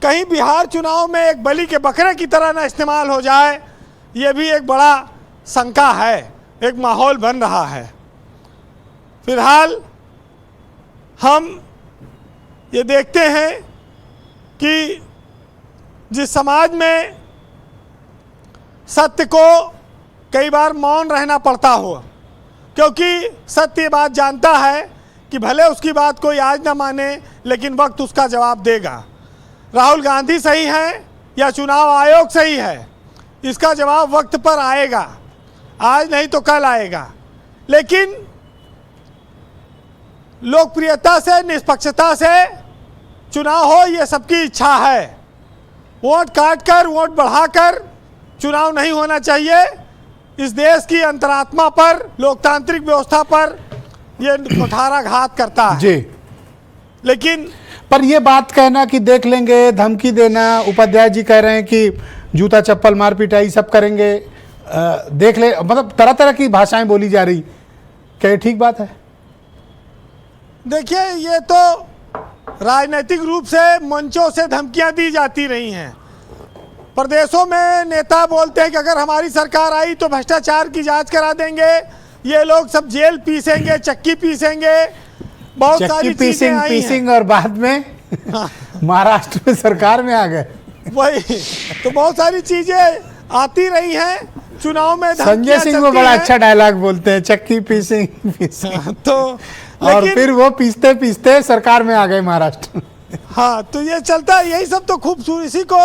कहीं बिहार चुनाव में एक बलि के बकरे की तरह ना इस्तेमाल हो जाए, ये भी एक बड़ा शंका है, एक माहौल बन रहा है। फिलहाल हम ये देखते हैं कि जिस समाज में सत्य को कई बार मौन रहना पड़ता हो, क्योंकि सत्य बात जानता है कि भले उसकी बात कोई आज ना माने लेकिन वक्त उसका जवाब देगा। राहुल गांधी सही है या चुनाव आयोग सही है, इसका जवाब वक्त पर आएगा, आज नहीं तो कल आएगा। लेकिन लोकप्रियता से, निष्पक्षता से चुनाव हो ये सबकी इच्छा है। वोट काटकर, वोट बढ़ाकर चुनाव नहीं होना चाहिए। इस देश की अंतरात्मा पर, लोकतांत्रिक व्यवस्था पर ये कुठाराघात करता है। जी, लेकिन पर ये बात कहना कि देख लेंगे, धमकी देना, उपाध्याय जी कह रहे हैं कि जूता चप्पल मार पिटाई सब करेंगे, देख ले, मतलब तरह तरह की भाषाएं बोली जा रही, क्या ये ठीक बात है? देखिए, ये तो राजनीतिक रूप से मंचों से धमकियां दी जाती रही हैं। प्रदेशों में नेता बोलते हैं कि अगर हमारी सरकार आई तो भ्रष्टाचार की जांच करा देंगे, ये लोग सब जेल पीसेंगे, चक्की पीसेंगे, बहुत सारी चीजें आई हैं। और बाद में महाराष्ट्र में सरकार में आ गए। वही तो बहुत सारी चीजें आती रही हैं। चुनाव में संजय धमकियां सिंह वो चलती बड़ा हैं। अच्छा डायलॉग बोलते हैं, चक्की पीसेंगे तो और लेकिन फिर वो पीसते पीसते सरकार में आ गए महाराष्ट्र। हाँ, तो ये चलता है, यही सब तो खूबसूरती, इसी को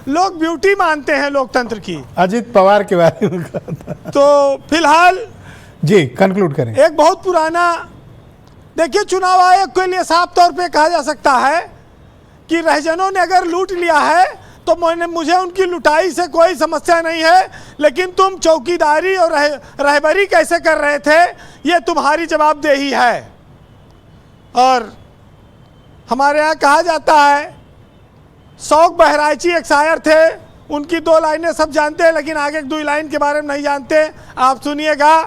लोग ब्यूटी मानते हैं लोकतंत्र की। अजित पवार के बारे में कहा था। तो फिलहाल जी कंक्लूड करें। एक बहुत पुराना, देखिए चुनाव आयोग के लिए साफ तौर पे कहा जा सकता है कि रहजनों ने अगर लूट लिया है तो मुझे उनकी लुटाई से कोई समस्या नहीं है, लेकिन तुम चौकीदारी और रहबरी कैसे कर रहे थे ये तुम्हारी जवाबदेही है। और हमारे यहाँ कहा जाता है, शौक बहराइची एक शायर थे, उनकी 2 लाइनें सब जानते हैं लेकिन आगे 2 लाइन के बारे में नहीं जानते। आप सुनिएगा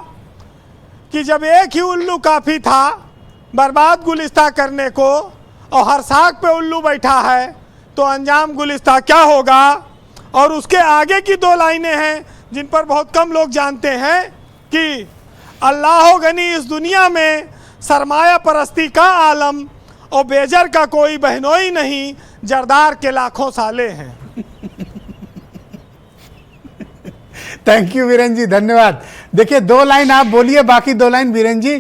कि जब एक ही उल्लू काफ़ी था बर्बाद गुलिस्ता करने को, और हर साग पे उल्लू बैठा है तो अंजाम गुलिस्ता क्या होगा। और उसके आगे की 2 लाइनें हैं जिन पर बहुत कम लोग जानते हैं कि अल्लाह गनी इस दुनिया में सरमाया परस्ती का आलम, और बेजर का कोई बहनोई नहीं, जरदार के लाखों साले हैं। थैंक यू वीरेन जी, धन्यवाद। देखिए 2 लाइन आप बोलिए, बाकी 2 लाइन वीरेन जी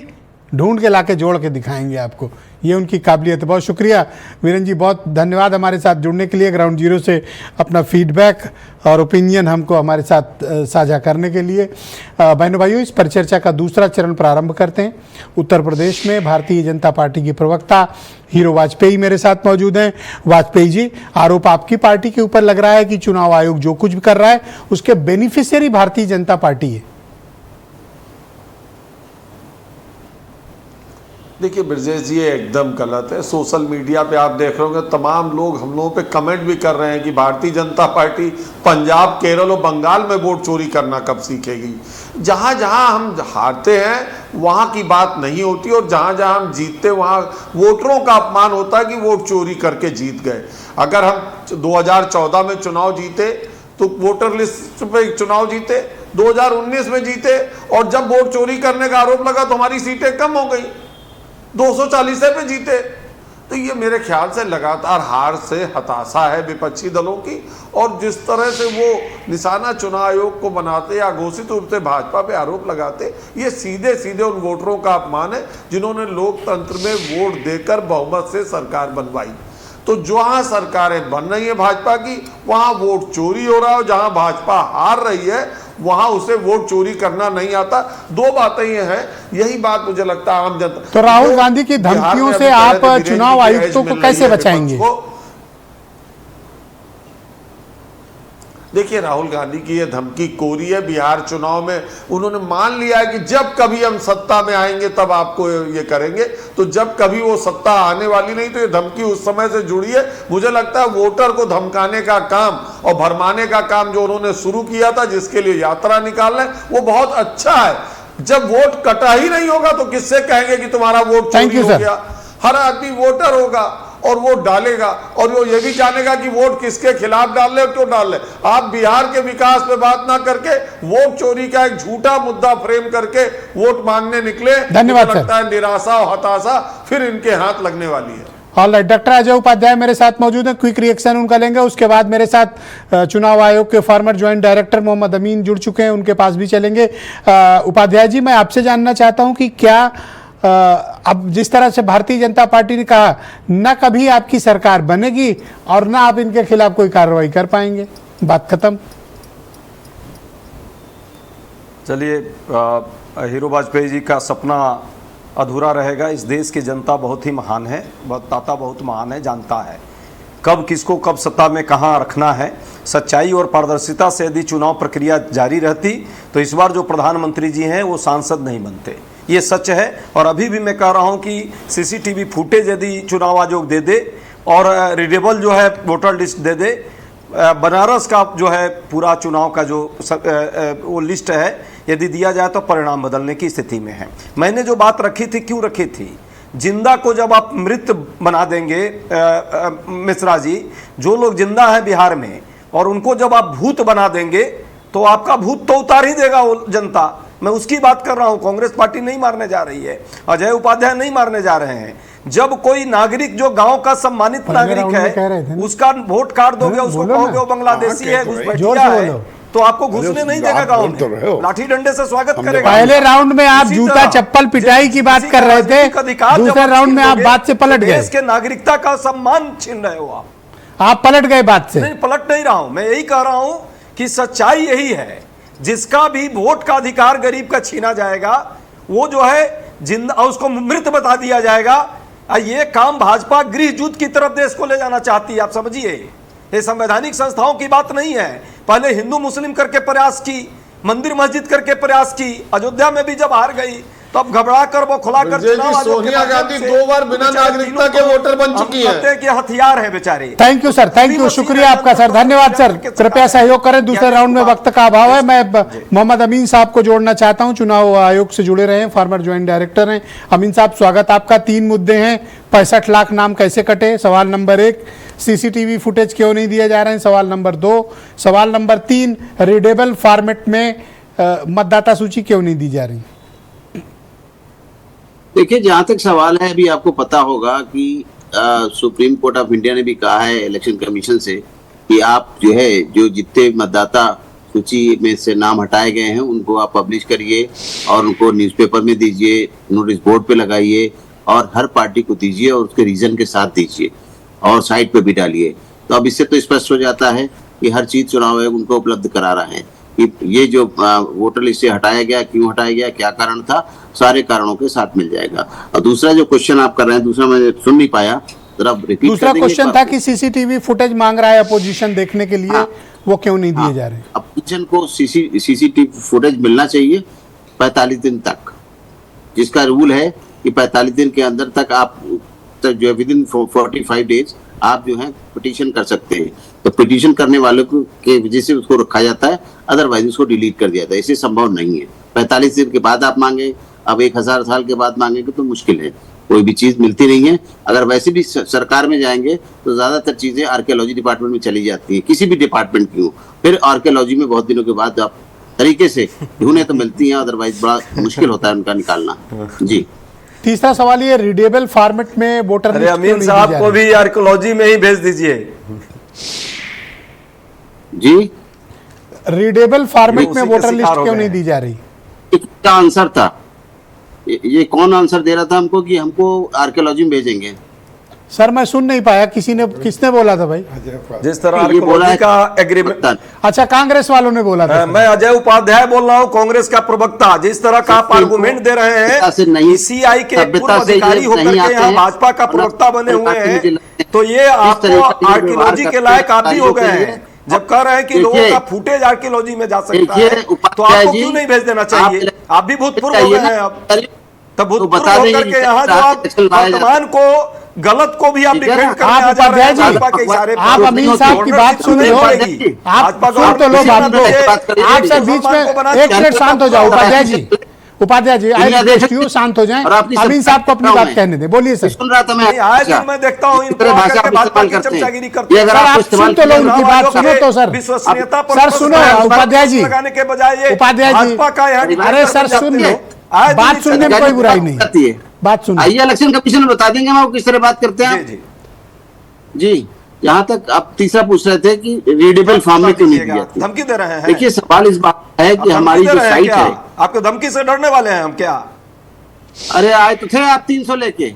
ढूंढ के लाके जोड़ के दिखाएंगे आपको, ये उनकी काबिलियत है। बहुत शुक्रिया वीरेन जी, बहुत धन्यवाद हमारे साथ जुड़ने के लिए, ग्राउंड जीरो से अपना फीडबैक और ओपिनियन हमको हमारे साथ साझा करने के लिए। बहनों भाइयों, इस परिचर्चा का दूसरा चरण प्रारंभ करते हैं। उत्तर प्रदेश में भारतीय जनता पार्टी की प्रवक्ता हीरो वाजपेयी मेरे साथ मौजूद हैं। वाजपेयी जी, आरोप आपकी पार्टी के ऊपर लग रहा है कि चुनाव आयोग जो कुछ भी कर रहा है उसके बेनिफिशियरी भारतीय जनता पार्टी है। देखिए ब्रजेश जी, ये एकदम गलत है। सोशल मीडिया पे आप देख रहे होंगे तमाम लोग हम लोगों पे कमेंट भी कर रहे हैं कि भारतीय जनता पार्टी पंजाब, केरल और बंगाल में वोट चोरी करना कब सीखेगी। जहाँ जहाँ हम हारते हैं वहाँ की बात नहीं होती, और जहाँ जहाँ हम जीतते वहाँ वोटरों का अपमान होता है कि वोट चोरी करके जीत गए। अगर हम 2014 में चुनाव जीते तो वोटर लिस्ट पे चुनाव जीते, 2019 में जीते, और जब वोट चोरी करने का आरोप लगा तो हमारी सीटें कम हो गई, 240 पे जीते। तो ये मेरे ख्याल से लगातार हार से हताशा है विपक्षी दलों की, और जिस तरह से वो निशाना चुनाव आयोग को बनाते या घोषित रूप से भाजपा पे आरोप लगाते, ये सीधे सीधे उन वोटरों का अपमान है जिन्होंने लोकतंत्र में वोट देकर बहुमत से सरकार बनवाई। तो जहाँ सरकारें बन रही है भाजपा की वहाँ वोट चोरी हो रहा है, और जहाँ भाजपा हार रही है वहां उसे वोट चोरी करना नहीं आता। 2 बातें ये हैं, यही बात मुझे लगता है आम जनता। तो राहुल गांधी की धमकियों से आप चुनाव आयुक्तों को कैसे बचाएंगे? देखिए, राहुल गांधी की ये धमकी कोरी है। बिहार चुनाव में उन्होंने मान लिया है कि जब कभी हम सत्ता में आएंगे तब आपको ये करेंगे, तो जब कभी वो सत्ता आने वाली नहीं, तो ये धमकी उस समय से जुड़ी है। मुझे लगता है वोटर को धमकाने का काम और भरमाने का काम जो उन्होंने शुरू किया था, जिसके लिए यात्रा निकाल रहे हैं, वो बहुत अच्छा है। जब वोट कटा ही नहीं होगा तो किससे कहेंगे कि तुम्हारा वोट चोरी हो गया। हर आदमी वोटर होगा और वोट डालेगा, और वो ये भी जानेगा कि वोट किसके खिलाफ डाल रहे हो, क्यों डाल रहे। आप बिहार के विकास पे बात ना करके वोट चोरी का एक झूठा मुद्दा फ्रेम करके वोट मांगने निकले। धन्यवाद। लगता है निराशा और हताशा फिर इनके हाथ लगने वाली है। ऑलराइट, डॉक्टर अजय उपाध्याय मेरे साथ मौजूद हैं, क्विक रिएक्शन उनका लेंगे। उसके बाद मेरे साथ चुनाव आयोग के फॉर्मर ज्वाइंट डायरेक्टर मोहम्मद अमीन जुड़ चुके हैं, उनके पास भी चलेंगे। उपाध्याय जी, मैं आपसे जानना चाहता हूं कि क्या अब जिस तरह से भारतीय जनता पार्टी ने कहा ना कभी आपकी सरकार बनेगी और ना आप इनके खिलाफ कोई कार्रवाई कर पाएंगे, बात खत्म। चलिए, हीरो वाजपेयी जी का सपना अधूरा रहेगा। इस देश की जनता बहुत ही महान है, ताता बहुत महान है, जानता है कब किसको कब सत्ता में कहाँ रखना है। सच्चाई और पारदर्शिता से यदि चुनाव प्रक्रिया जारी रहती तो इस बार जो प्रधानमंत्री जी हैं वो सांसद नहीं बनते, ये सच है। और अभी भी मैं कह रहा हूं कि सीसीटीवी फुटेज यदि चुनाव आयोग दे दे और रीडेबल जो है वोटर लिस्ट दे दे, बनारस का जो है पूरा चुनाव का जो वो लिस्ट है यदि दिया जाए तो परिणाम बदलने की स्थिति में है। मैंने जो बात रखी थी, क्यों रखी थी, जिंदा को जब आप मृत बना देंगे मिश्रा जी, जो लोग जिंदा हैं बिहार में, और उनको जब आप भूत बना देंगे तो आपका भूत तो उतार ही देगा वो जनता। मैं उसकी बात कर रहा हूं। कांग्रेस पार्टी नहीं मारने जा रही है, अजय उपाध्याय नहीं मारने जा रहे हैं। जब कोई नागरिक जो गांव का सम्मानित नागरिक है उसका वोट काट दोगे, उसको कहोगे वो बांग्लादेशी है, घुसपैठिया है, तो आपको घुसने नहीं देगा आप गांव बोल तो रहे हो। में, लाठी डंडे से स्वागत करेगा। पहले राउंड में आप इसी जूता तरह चप्पल पिटाई की बात किसी कर का रहे थे, राजनीतिक अधिकार जब दूसरे आप राउंड में आप छीनोगे, बात से पलट तो गए। देश के नागरिकता का सम्मान छीन रहे हो आप पलट गए बात से। नहीं, पलट नहीं रहा हूं, मैं यही कह रहा हूं कि सच्चाई यही है, जिसका भी वोट का अधिकार गरीब का छीना जाएगा वो जो है जिंदा उसको मृत बता दिया जाएगा। ये काम भाजपा गृह युद्ध की तरफ देश को ले जाना चाहती है, आप समझिए। ये संवैधानिक संस्थाओं की बात नहीं है। पहले हिंदू मुस्लिम करके प्रयास की, मंदिर मस्जिद करके प्रयास की, अयोध्या में भी जब हार गई तो अब घबरा कर वो खुलाकर सोनिया गांधी 2 बार बिना नागरिकता के वोटर बन चुकी है। के हथियार है बेचारे। Thank you sir, thank you, शुक्रिया आपका सर, धन्यवाद सर। कृपया सहयोग करें, दूसरे राउंड में वक्त का अभाव है। मैं मोहम्मद अमीन साहब को जोड़ना चाहता हूं, चुनाव आयोग से जुड़े रहे हैं, फॉर्मर ज्वाइंट डायरेक्टर हैं। अमीन साहब स्वागत आपका। 3 मुद्दे हैं, 65 लाख नाम कैसे कटे, सवाल नंबर 1, सीसीटीवी फुटेज क्यों नहीं दिए जा रहे हैं, सवाल नंबर 2, सवाल नंबर 3, रीडेबल फॉर्मेट में मतदाता सूची क्यों नहीं दी जा रही। देखिए, जहां तक सवाल है, अभी आपको पता होगा कि सुप्रीम कोर्ट ऑफ इंडिया ने भी कहा है इलेक्शन कमीशन से कि आप जो है जो जितने मतदाता सूची में से नाम हटाए गए हैं उनको आप पब्लिश करिए और उनको न्यूज़पेपर में दीजिए, नोटिस बोर्ड पे लगाइए और हर पार्टी को दीजिए और उसके रीजन के साथ दीजिए और साइट पे भी डालिए। तो अब इससे तो स्पष्ट हो जाता है कि हर चीज चुनाव आयोग उनको उपलब्ध करा रहा है कि ये जो वोटर लिस्ट से हटाया गया, क्यों हटाया गया, क्या कारण था, सारे कारणों के साथ मिल जाएगा। और दूसरा जो क्वेश्चन आप कर रहे हैं, दूसरा मैं सुन नहीं पाया, जरा रिपीट। दूसरा क्वेश्चन था कि सीसीटीवी फुटेज मांग रहा है अपोजिशन देखने के लिए, वो क्यों नहीं दिए जा रहे। अपोजिशन को सीसीटीवी फुटेज मिलना चाहिए 45 दिन तक, जिसका रूल है कि 45 दिन के अंदर तक आप जो विद इन 45 डेज आप जो है पिटीशन कर सकते हैं। तो पिटीशन करने वालों को के वजह से उसको रखा जाता है, अदरवाइज उसको डिलीट कर दिया जाता है। इसे संभव नहीं है 45 दिन के बाद आप मांगे, अब 1000 साल के बाद मांगेंगे तो मुश्किल है, कोई भी चीज मिलती नहीं है। अगर वैसे भी सरकार में जाएंगे तो ज्यादातर चीजें आर्कियोलॉजी डिपार्टमेंट में चली जाती है, किसी भी डिपार्टमेंट की हो, फिर आर्कियोलॉजी में बहुत दिनों के बाद आप तरीके से ढूंढे तो मिलती हैं, अदरवाइज बड़ा मुश्किल होता है उनका निकालना। जी, तीसरा सवाल ये रीडेबल फॉर्मेट में वोटर अरे अमीन साहब को भी आर्कियोलॉजी में ही भेज दीजिए जी। रीडेबल फॉर्मेट में वोटर लिस्ट क्यों नहीं दी जा रही। क्या आंसर था ये कौन आंसर दे रहा था हमको कि हमको आर्कियोलॉजी में भेजेंगे। सर मैं सुन नहीं पाया, किसने बोला था भाई। जिस तरह आर्कियोलॉजी का एग्रीमेंट, अच्छा कांग्रेस वालों ने बोला था। मैं अजय उपाध्याय बोल रहा हूँ, कांग्रेस का प्रवक्ता। जिस तरह का आप आर्गुमेंट दे रहे हैं, सीआई के पूर्व अधिकारी होकर के यहाँ भाजपा का प्रवक्ता बने हुए हैं, तो ये आपको आर्कियोलॉजी के लायक आप भी हो गए हैं। जब कह रहे हैं कि लोगों का फुटेज आर्कियोलॉजी में जा सकता है, तो आपको क्यों नहीं भेज देना चाहिए। आप भी भूतपूर्व हो गए हैं अब, तब भूतपूर्व होकर के यहाँ जो आप वर्तमान को गलत को भी आप डिफेंड करने आ जा रहे हैं भाजपा के इशारे पर। आप अमीन साहब की बात सुन लो, आप सुन तो लो बात को। आप सर बीच में 1 मिनट शांत हो जाओ। Upadhyay ji I request you, शांत हो जाएं। अमीन साहब को अपनी बात कहने दें, बोलिए सर। सुन रहा था मैं, आज मैं देखता हूँ भाजपा की चमचागिरी करते हैं। सर आप सुन तो लो उनकी बात, सुनो तो सर। विश्वसनीयता पर सर सुनो उपाध्याय जी, लगाने के बजाय उपाध्याय जी, भाजपा का अरे सर सुन लो, बात सुनने में कोई बुराई नहीं, बात सुन। आइए इलेक्शन कमीशन में बता देंगे हम किस तरह बात करते हैं। जी, यहाँ तक आप तीसरा पूछ रहे थे कि रीडेबल फॉर्म में क्यों नहीं दी जाती। धमकी दे रहे हैं। देखिए सवाल इस बात है कि हमारी जो साइट है, आपको धमकी से डरने वाले हैं हम क्या। अरे आए तो थे आप 300 लेके,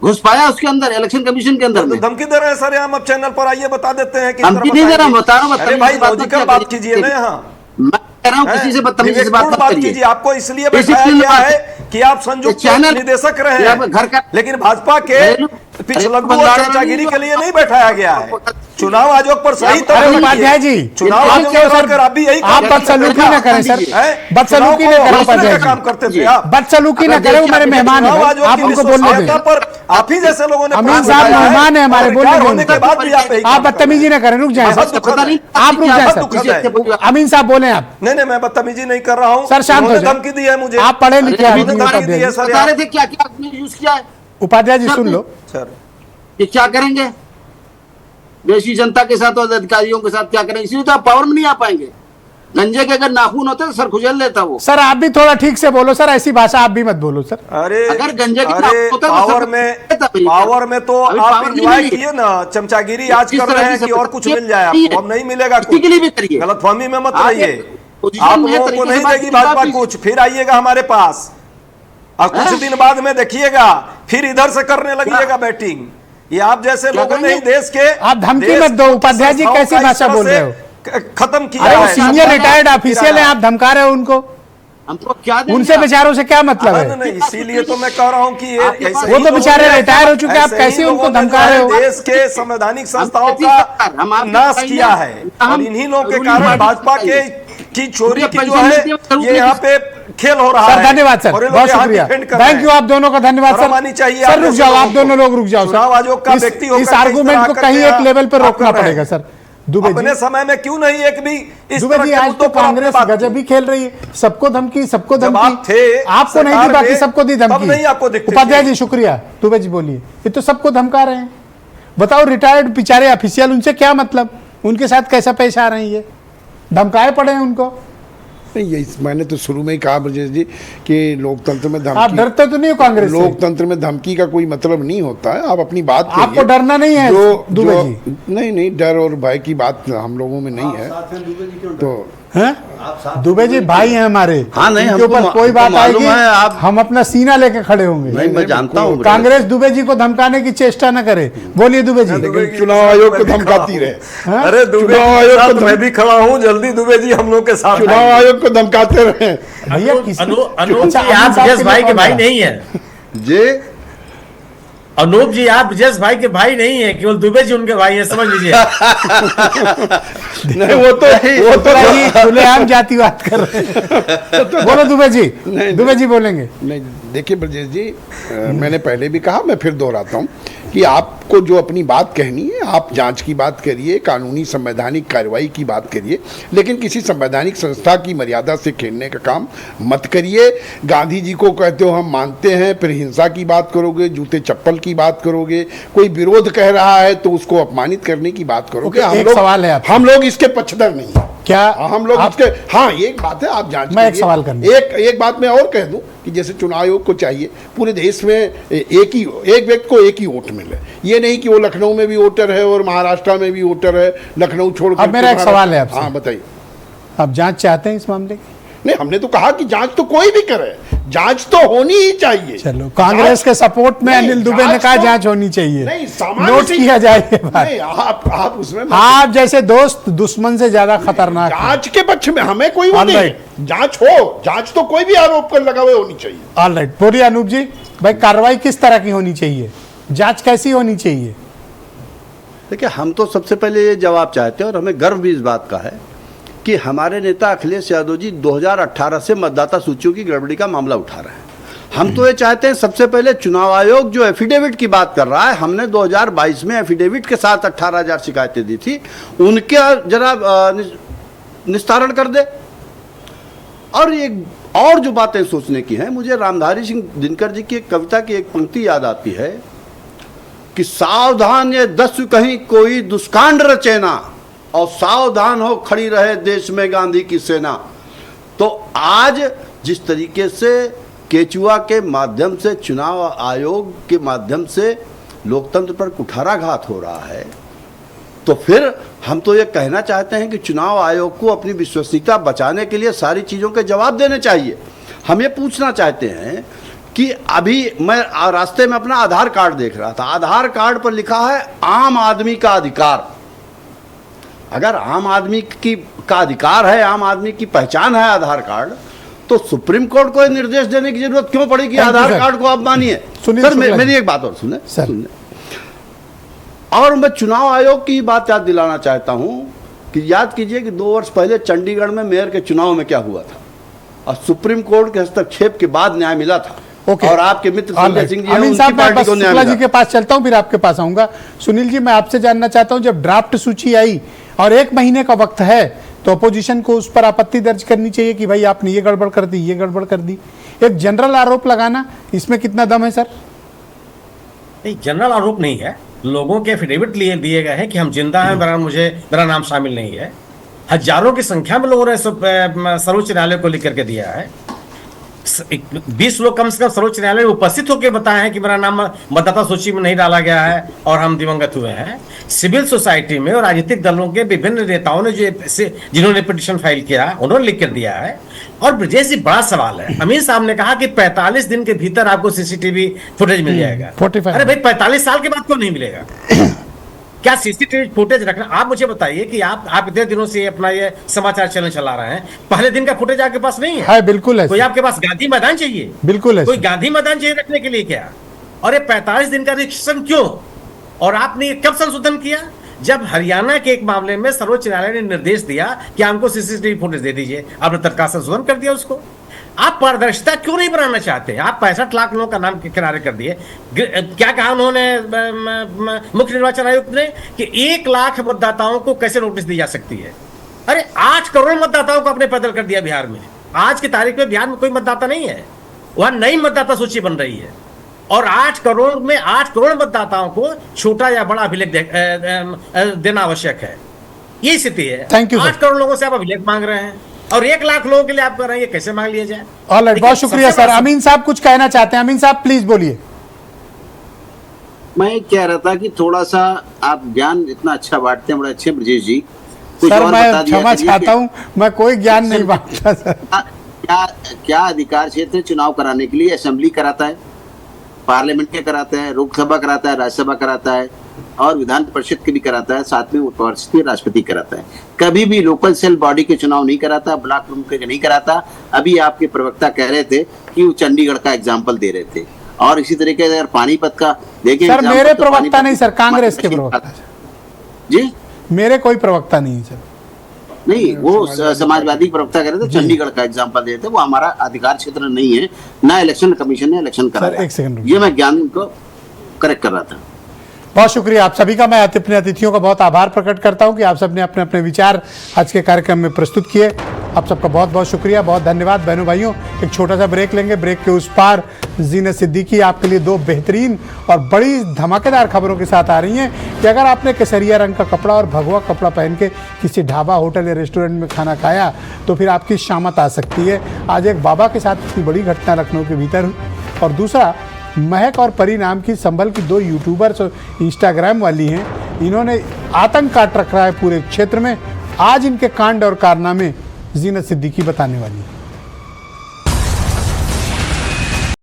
घुस पाया उसके अंदर इलेक्शन कमीशन के अंदर में। धमकी दे रहे हैं सर, हम अब चैनल पर आइए बता देते हैं कि धमकी नहीं दे रहा, बता रहा हूँ। अरे भाई लॉजिकल बात कीजिए ना, यहाँ मैं कह रहा हूँ किसी से बदतमीजी से बात कीजिए। आपको इसलिए बताया गया है कि आप संयुक्त निदेशक रहे हैं घर का, लेकिन भाजपा के पिछलग्गू और चमचागिरी के लिए नहीं बैठाया गया है। चुनाव आयोग पर सही तरह उपाध्याय जी, चुनाव आयोग सर आप भी यही आप बदसलूकी न करें सर, बदसलूकी न करें उपाध्याय जी, काम करते थे आप, बदसलूकी न करें, वो मेरे मेहमान है, आप उनको बोलने दें। पर आप ही जैसे लोगों ने, अमीन साहब मेहमान है हमारे, बोलने के बाद भी आप बदतमीजी न करें, रुक जाए सर, आप रुक जाए सर। अमीन साहब बोले आप। नहीं मैं बदतमीजी नहीं कर रहा हूँ सर, शांत हो जाए। धमकी दी है मुझे, आप पढ़े लिखे क्या यूज किया है। उपाध्याय जी सुन लो सर, ये क्या करेंगे देश की जनता के साथ और अधिकारियों के साथ क्या करेंगे, इसलिए तो आप पावर में नहीं आ पाएंगे। गंजे के अगर नाखून होते तो सर खुजल लेता वो। सर आप भी थोड़ा ठीक से बोलो सर, ऐसी भाषा आप भी मत बोलो सर। अरे अगर गंजे के अरे नाखून होते तो पावर सर में खुजल लेता। पावर में तो अभी आप पावर नहीं एंजॉय मिली। किए ना, चमचागिरी आज किस कर तरह रहे की हैं कि सब और कुछ ये मिल जाए नहीं आपको, है। अब नहीं मिलेगा किसी के लिए भी करिए। कुछ। गलतफहमी में मत आप रहिए, एक पोजीशन आप में है, लोगों को तरीके से नहीं बात देगी कीजिए, भाजपा आप कुछ, फिर आइएगा हमारे पास और कुछ दिन बाद में देखिएगा फिर इधर से करने लगिएगा बैटिंग। ये आप जैसे लोगों ने ही देश के आप धमकी मत दो, उपाध्याय जी कैसी भाषा बोल रहे हो? खत्म किया अरे वो है। सीनियर रिटायर्ड ऑफिशियल है, आप धमका रहे हो उनको, हमको क्या देंगे उनसे आप? बेचारों से क्या मतलब नहीं, है? नहीं, इसीलिए तो मैं कह रहा हूं कि ये आपके ऐसे पास- ही वो तो लोगों बेचारे ने- रिटायर हो चुके, आप ऐसे ही कैसे लोगों उनको ने धमका जो है रहे हो? देश के संवैधानिक संस्थाओं खेती का सरकार, हम आपके नाश भाई किया नहीं है हैं। हम और इन्हीं लोगों के रूलिंग कारण पार्टी भाजपा से के चाहिए। की चोरी की जो पैसा है मिलती है, जरूर ये यहाँ पे खेल हो रहा सर है। धन्यवाद सर, और ये लोग बहुत यहाँ शुक्रिया, defend कर रहे थैंक यू हैं। आप दोनों का धन्यवाद शर्म आनी सर। चाहिए सर आप रुक जैसे जाओ, आप लोगों को। दोनों लोग रुक जाओ चुनाव आयोग का सर। व्यक्ति इस होकर के आर्गुमेंट इस को तरह कहीं करके एक लेवल पर आप रोकना कर रहे पड़ेगा हैं। सर। दुबे जी, अपने समय में क्यों नहीं एक भी इस दुबे तरह जी के आज मुद्दों तो पर आपने कांग्रेस बात की? गजब ही खेल रही है, सबको धमकी, सबको जब धमकी। आप थे आपको नहीं दी, सरकार बाकी में, सबको दी तब धमकी। नहीं आपको दिखती उपाध्याय थी। जी शुक्रिया। दुबे जी बोलिए, ये तो सबको धमका रहे हैं। बताओ रिटायर्ड बेचारे ऑफिशियल, उनसे क्या मतलब, उनके साथ कैसा पेश आ रहे हैं, ये धमकाए पड़े हैं उनको। नहीं, ये मैंने तो शुरू में ही कहा ब्रजेश जी कि लोकतंत्र में आप धमकी, डरते तो नहीं हो कांग्रेस से? लोकतंत्र में धमकी का कोई मतलब नहीं होता है। आप अपनी बात आपको कहिए। डरना नहीं है दुबे जो जी? नहीं, डर और भय की बात हम लोगों में नहीं है। तो हैं? दुबे जी भाई हैं हमारे, हाँ, नहीं, इनके हमको ऊपर कोई बात मालूम आएगी है, आप- हम अपना सीना लेके खड़े होंगे। नहीं, मैं जानता हूँ कांग्रेस दुबे जी को धमकाने की चेष्टा न करे। बोलिए दुबे जी। लेकिन चुनाव आयोग को धमकाती रहे, हाँ? अरे दुबे चुनाव जी आयोग के को साथ मैं भी खड़ा हूँ, जल्दी दुबे जी हम लोग के साथ चुनाव आएंगे। आयोग को धमकाते रहे। भैया किसी अनूप अच्छा, जी आप साहब ब्रजेश के भाई लिए के कौन भाई था? नहीं है। जे अनूप जी आप ब्रजेश भाई के भाई नहीं है, केवल दुबे जी उनके भाई है, समझ लीजिए। नहीं, वो तो जी खुलेआम जातिवाद कर रहे हैं। बोलो दुबे जी, नहीं, दुबे जी बोलेंगे। नहीं, देखिए ब्रजेश जी, मैंने पहले भी कहा, मैं फिर दोहराता हूँ कि आपको जो अपनी बात कहनी है, आप जांच की बात करिए, कानूनी संवैधानिक कार्रवाई की बात करिए, लेकिन किसी संवैधानिक संस्था की मर्यादा से खेलने का काम मत करिए। गांधी जी को कहते हो हम मानते हैं, फिर हिंसा की बात करोगे, जूते चप्पल की बात करोगे, कोई विरोध कह रहा है तो उसको अपमानित करने की बात करोगे। एक सवाल है आपसे। हम लोग इसके पक्षधर नहीं हैं। क्या हम लोग आप- इसके, हाँ एक बात है, आप जांच मैं एक करिए। सवाल करना। एक बात मैं और कह दूं कि जैसे चुनाव आयोग को चाहिए पूरे देश में एक व्यक्ति को एक ही वोट मिले। ये नहीं कि वो लखनऊ में भी वोटर है और महाराष्ट्र में भी वोटर है, लखनऊ छोड़ अब मेरा एक सवाल है आपसे। हाँ बताइए। आप जांच चाहते हैं इस मामले की? नहीं, हमने तो कहा कि जांच तो कोई भी करे, जांच तो होनी ही चाहिए। चलो, कांग्रेस जांच- के सपोर्ट में नहीं, अनिल दुबे ने कहा तो- जांच होनी चाहिए। नहीं, सामान्य नोट सी- किया जाए ये बात। नहीं, आप उसमें मत- आप जैसे दोस्त दुश्मन से ज्यादा खतरनाक हैं। जांच के पक्ष में हमें कोई वो All नहीं, right. जांच हो, जांच तो कोई भी आरोप कर लगा हुए होनी चाहिए। ऑल राइट, बोलिए अनूप जी, भाई कार्रवाई किस तरह की होनी चाहिए, जांच कैसी होनी चाहिए? देखिए, हम तो सबसे पहले ये जवाब चाहते हैं और हमें गर्व भी इस बात का है कि हमारे नेता अखिलेश यादव जी 2018 से मतदाता सूचियों की गड़बड़ी का मामला उठा रहे हैं। हम तो ये चाहते हैं, सबसे पहले चुनाव आयोग जो एफिडेविट की बात कर रहा है, हमने 2022 में एफिडेविट के साथ 18,000 शिकायतें दी थी, उनके जरा निस्तारण कर दे। और एक और जो बातें सोचने की हैं, मुझे रामधारी सिंह दिनकर जी की एक कविता की एक पंक्ति याद आती है कि सावधान ये दस्यु कहीं कोई दुष्कांड रचेना, और सावधान हो खड़ी रहे देश में गांधी की सेना। तो आज जिस तरीके से केचुआ के माध्यम से, चुनाव आयोग के माध्यम से लोकतंत्र पर कुठाराघात हो रहा है, तो फिर हम तो ये कहना चाहते हैं कि चुनाव आयोग को अपनी विश्वसनीयता बचाने के लिए सारी चीज़ों के जवाब देने चाहिए। हम ये पूछना चाहते हैं कि अभी मैं रास्ते में अपना आधार कार्ड देख रहा था, आधार कार्ड पर लिखा है आम आदमी का अधिकार। अगर आम आदमी का अधिकार है, आम आदमी की पहचान है आधार कार्ड, तो सुप्रीम कोर्ट को निर्देश देने की जरूरत क्यों पड़ी कि आधार कार्ड को आप मानिए? सर मेरी एक बात और सुने। और मैं चुनाव आयोग की बात याद दिलाना चाहता हूं कि याद कीजिए कि 2 वर्ष पहले चंडीगढ़ में मेयर के चुनाव में क्या हुआ था, और सुप्रीम कोर्ट के हस्तक्षेप के बाद न्याय मिला था। और आपके मित्र संजय सिंह जी, अमीन साहब, पार्टी को शुक्ला जी के पास चलता हूं, फिर आपके पास आऊंगा। सुनील जी, मैं आपसे जानना चाहता हूं, जब ड्राफ्ट सूची आई और 1 महीने का वक्त है, तो अपोजिशन को उस पर आपत्ति दर्ज करनी चाहिए कि भाई आपने ये गड़बड़ कर दी, ये गड़बड़ कर दी। एक जनरल आरोप लगाना, इसमें कितना दम है सर? नहीं, जनरल आरोप नहीं है, लोगों के एफिडेविट दिए गए हैं कि हम जिंदा हैं, मेरा नाम शामिल नहीं है। हजारों की संख्या में लोगों ने सर्वोच्च न्यायालय को लिख करके दिया है। 20 लोग कम से कम सर्वोच्च न्यायालय में उपस्थित होकर बताए हैं कि मेरा नाम मतदाता सूची में नहीं डाला गया है और हम दिवंगत हुए हैं। सिविल सोसाइटी में और राजनीतिक दलों के विभिन्न नेताओं ने जिन्होंने पिटीशन फाइल किया उन्होंने लिख कर दिया है। और ब्रजेश जी, बड़ा सवाल है, अमीर साहब ने कहा कि 45 दिन के भीतर आपको सीसीटीवी फुटेज मिल जाएगा। 45। अरे भाई, 45 साल के बाद क्यों नहीं मिलेगा? क्या सीसीटीवी फुटेज रखना? आप मुझे बताइए कि आप इतने दिनों से अपना ये समाचार चैनल चला रहे हैं, पहले दिन का फुटेज आपके पास नहीं है? बिल्कुल है। कोई आपके पास गांधी मैदान चाहिए? बिल्कुल है। कोई गांधी मैदान चाहिए रखने के लिए क्या? और ये 45 दिन का रिस्ट्रिक्शन क्यों? और आपने कब संशोधन किया? जब हरियाणा के एक मामले में सर्वोच्च न्यायालय ने निर्देश दिया कि हमको सीसीटीवी फुटेज दे दीजिए, आपने तत्काल संशोधन कर दिया उसको। आप पारदर्शिता क्यों नहीं बनाना चाहते? आप 65 लाख लोगों का नाम किनारे कर दिए। क्या कहा उन्होंने, मुख्य निर्वाचन आयुक्त ने, कि 1 लाख मतदाताओं को कैसे नोटिस दी जा सकती है? अरे 8 करोड़ मतदाताओं को आपने पैदल कर दिया बिहार में। आज की तारीख में बिहार में कोई मतदाता नहीं है, वहां नई मतदाता सूची बन रही है। और 8 करोड़ में 8 करोड़ मतदाताओं को छोटा या बड़ा अभिलेख देना आवश्यक है। ये स्थिति है। 8 करोड़ लोगों से आप अभिलेख मांग रहे हैं और 1 लाख लोगों के लिए आप कर रहे हैं, ये कैसे मांग लिया जाए? ऑलराइट, बहुत शुक्रिया सर। अमीन साहब कुछ कहना चाहते हैं? अमीन साहब प्लीज बोलिए। मैं कह रहा था कि थोड़ा सा आप ज्ञान इतना अच्छा बांटते हैं, बड़े अच्छे ब्रजेश जी। सर मैं क्षमा चाहता हूं, मैं कोई ज्ञान नहीं बांटता सर। क्या अधिकार क्षेत्र चुनाव कराने के लिए असेंबली कराता है, पार्लियामेंट के कराता है, लोकसभा कराता है, राज्यसभा कराता है और विधान परिषद के भी कराता है, साथ में उपराष्ट्रपति राष्ट्रपति कराता है। कभी भी लोकल सेल बॉडी के चुनाव नहीं कराता, ब्लॉक प्रमुख के नहीं कराता। अभी आपके प्रवक्ता कह रहे थे कि वो चंडीगढ़ का एग्जाम्पल दे रहे थे। और इसी तरीके से अगर पानीपत का देखें सर, मेरे प्रवक्ता नहीं सर, कांग्रेस के प्रवक्ता जी, मेरे कोई प्रवक्ता नहीं है सर। नहीं, वो समाजवादी प्रवक्ता कह रहे थे, चंडीगढ़ का एग्जाम्पल दे रहे थे। वो हमारा अधिकार क्षेत्र नहीं है, ना इलेक्शन कमीशन ने इलेक्शन कराया। ये मैं ज्ञान को करेक्ट कर रहा था। बहुत शुक्रिया आप सभी का। मैं अपने अतिथियों का बहुत आभार प्रकट करता हूं कि आप सबने अपने अपने विचार आज के कार्यक्रम में प्रस्तुत किए। आप सबका बहुत बहुत शुक्रिया, बहुत धन्यवाद। बहनों भाइयों, एक छोटा सा ब्रेक लेंगे। ब्रेक के उस पार जीनत सिद्दीकी आपके लिए 2 बेहतरीन और बड़ी धमाकेदार खबरों के साथ आ रही हैं कि अगर आपने केसरिया रंग का कपड़ा और भगवा कपड़ा पहन के किसी ढाबा, होटल या रेस्टोरेंट में खाना खाया तो फिर आपकी शामत आ सकती है। आज एक बाबा के साथ इतनी बड़ी घटना लखनऊ के भीतर हुई। और दूसरा, महक और परी नाम की संभल की 2 यूट्यूबर्स और इंस्टाग्राम वाली हैं, इन्होंने आतंक काट रखा है पूरे क्षेत्र में। आज इनके कांड और कारनामे जीनत सिद्दीकी बताने वाली है।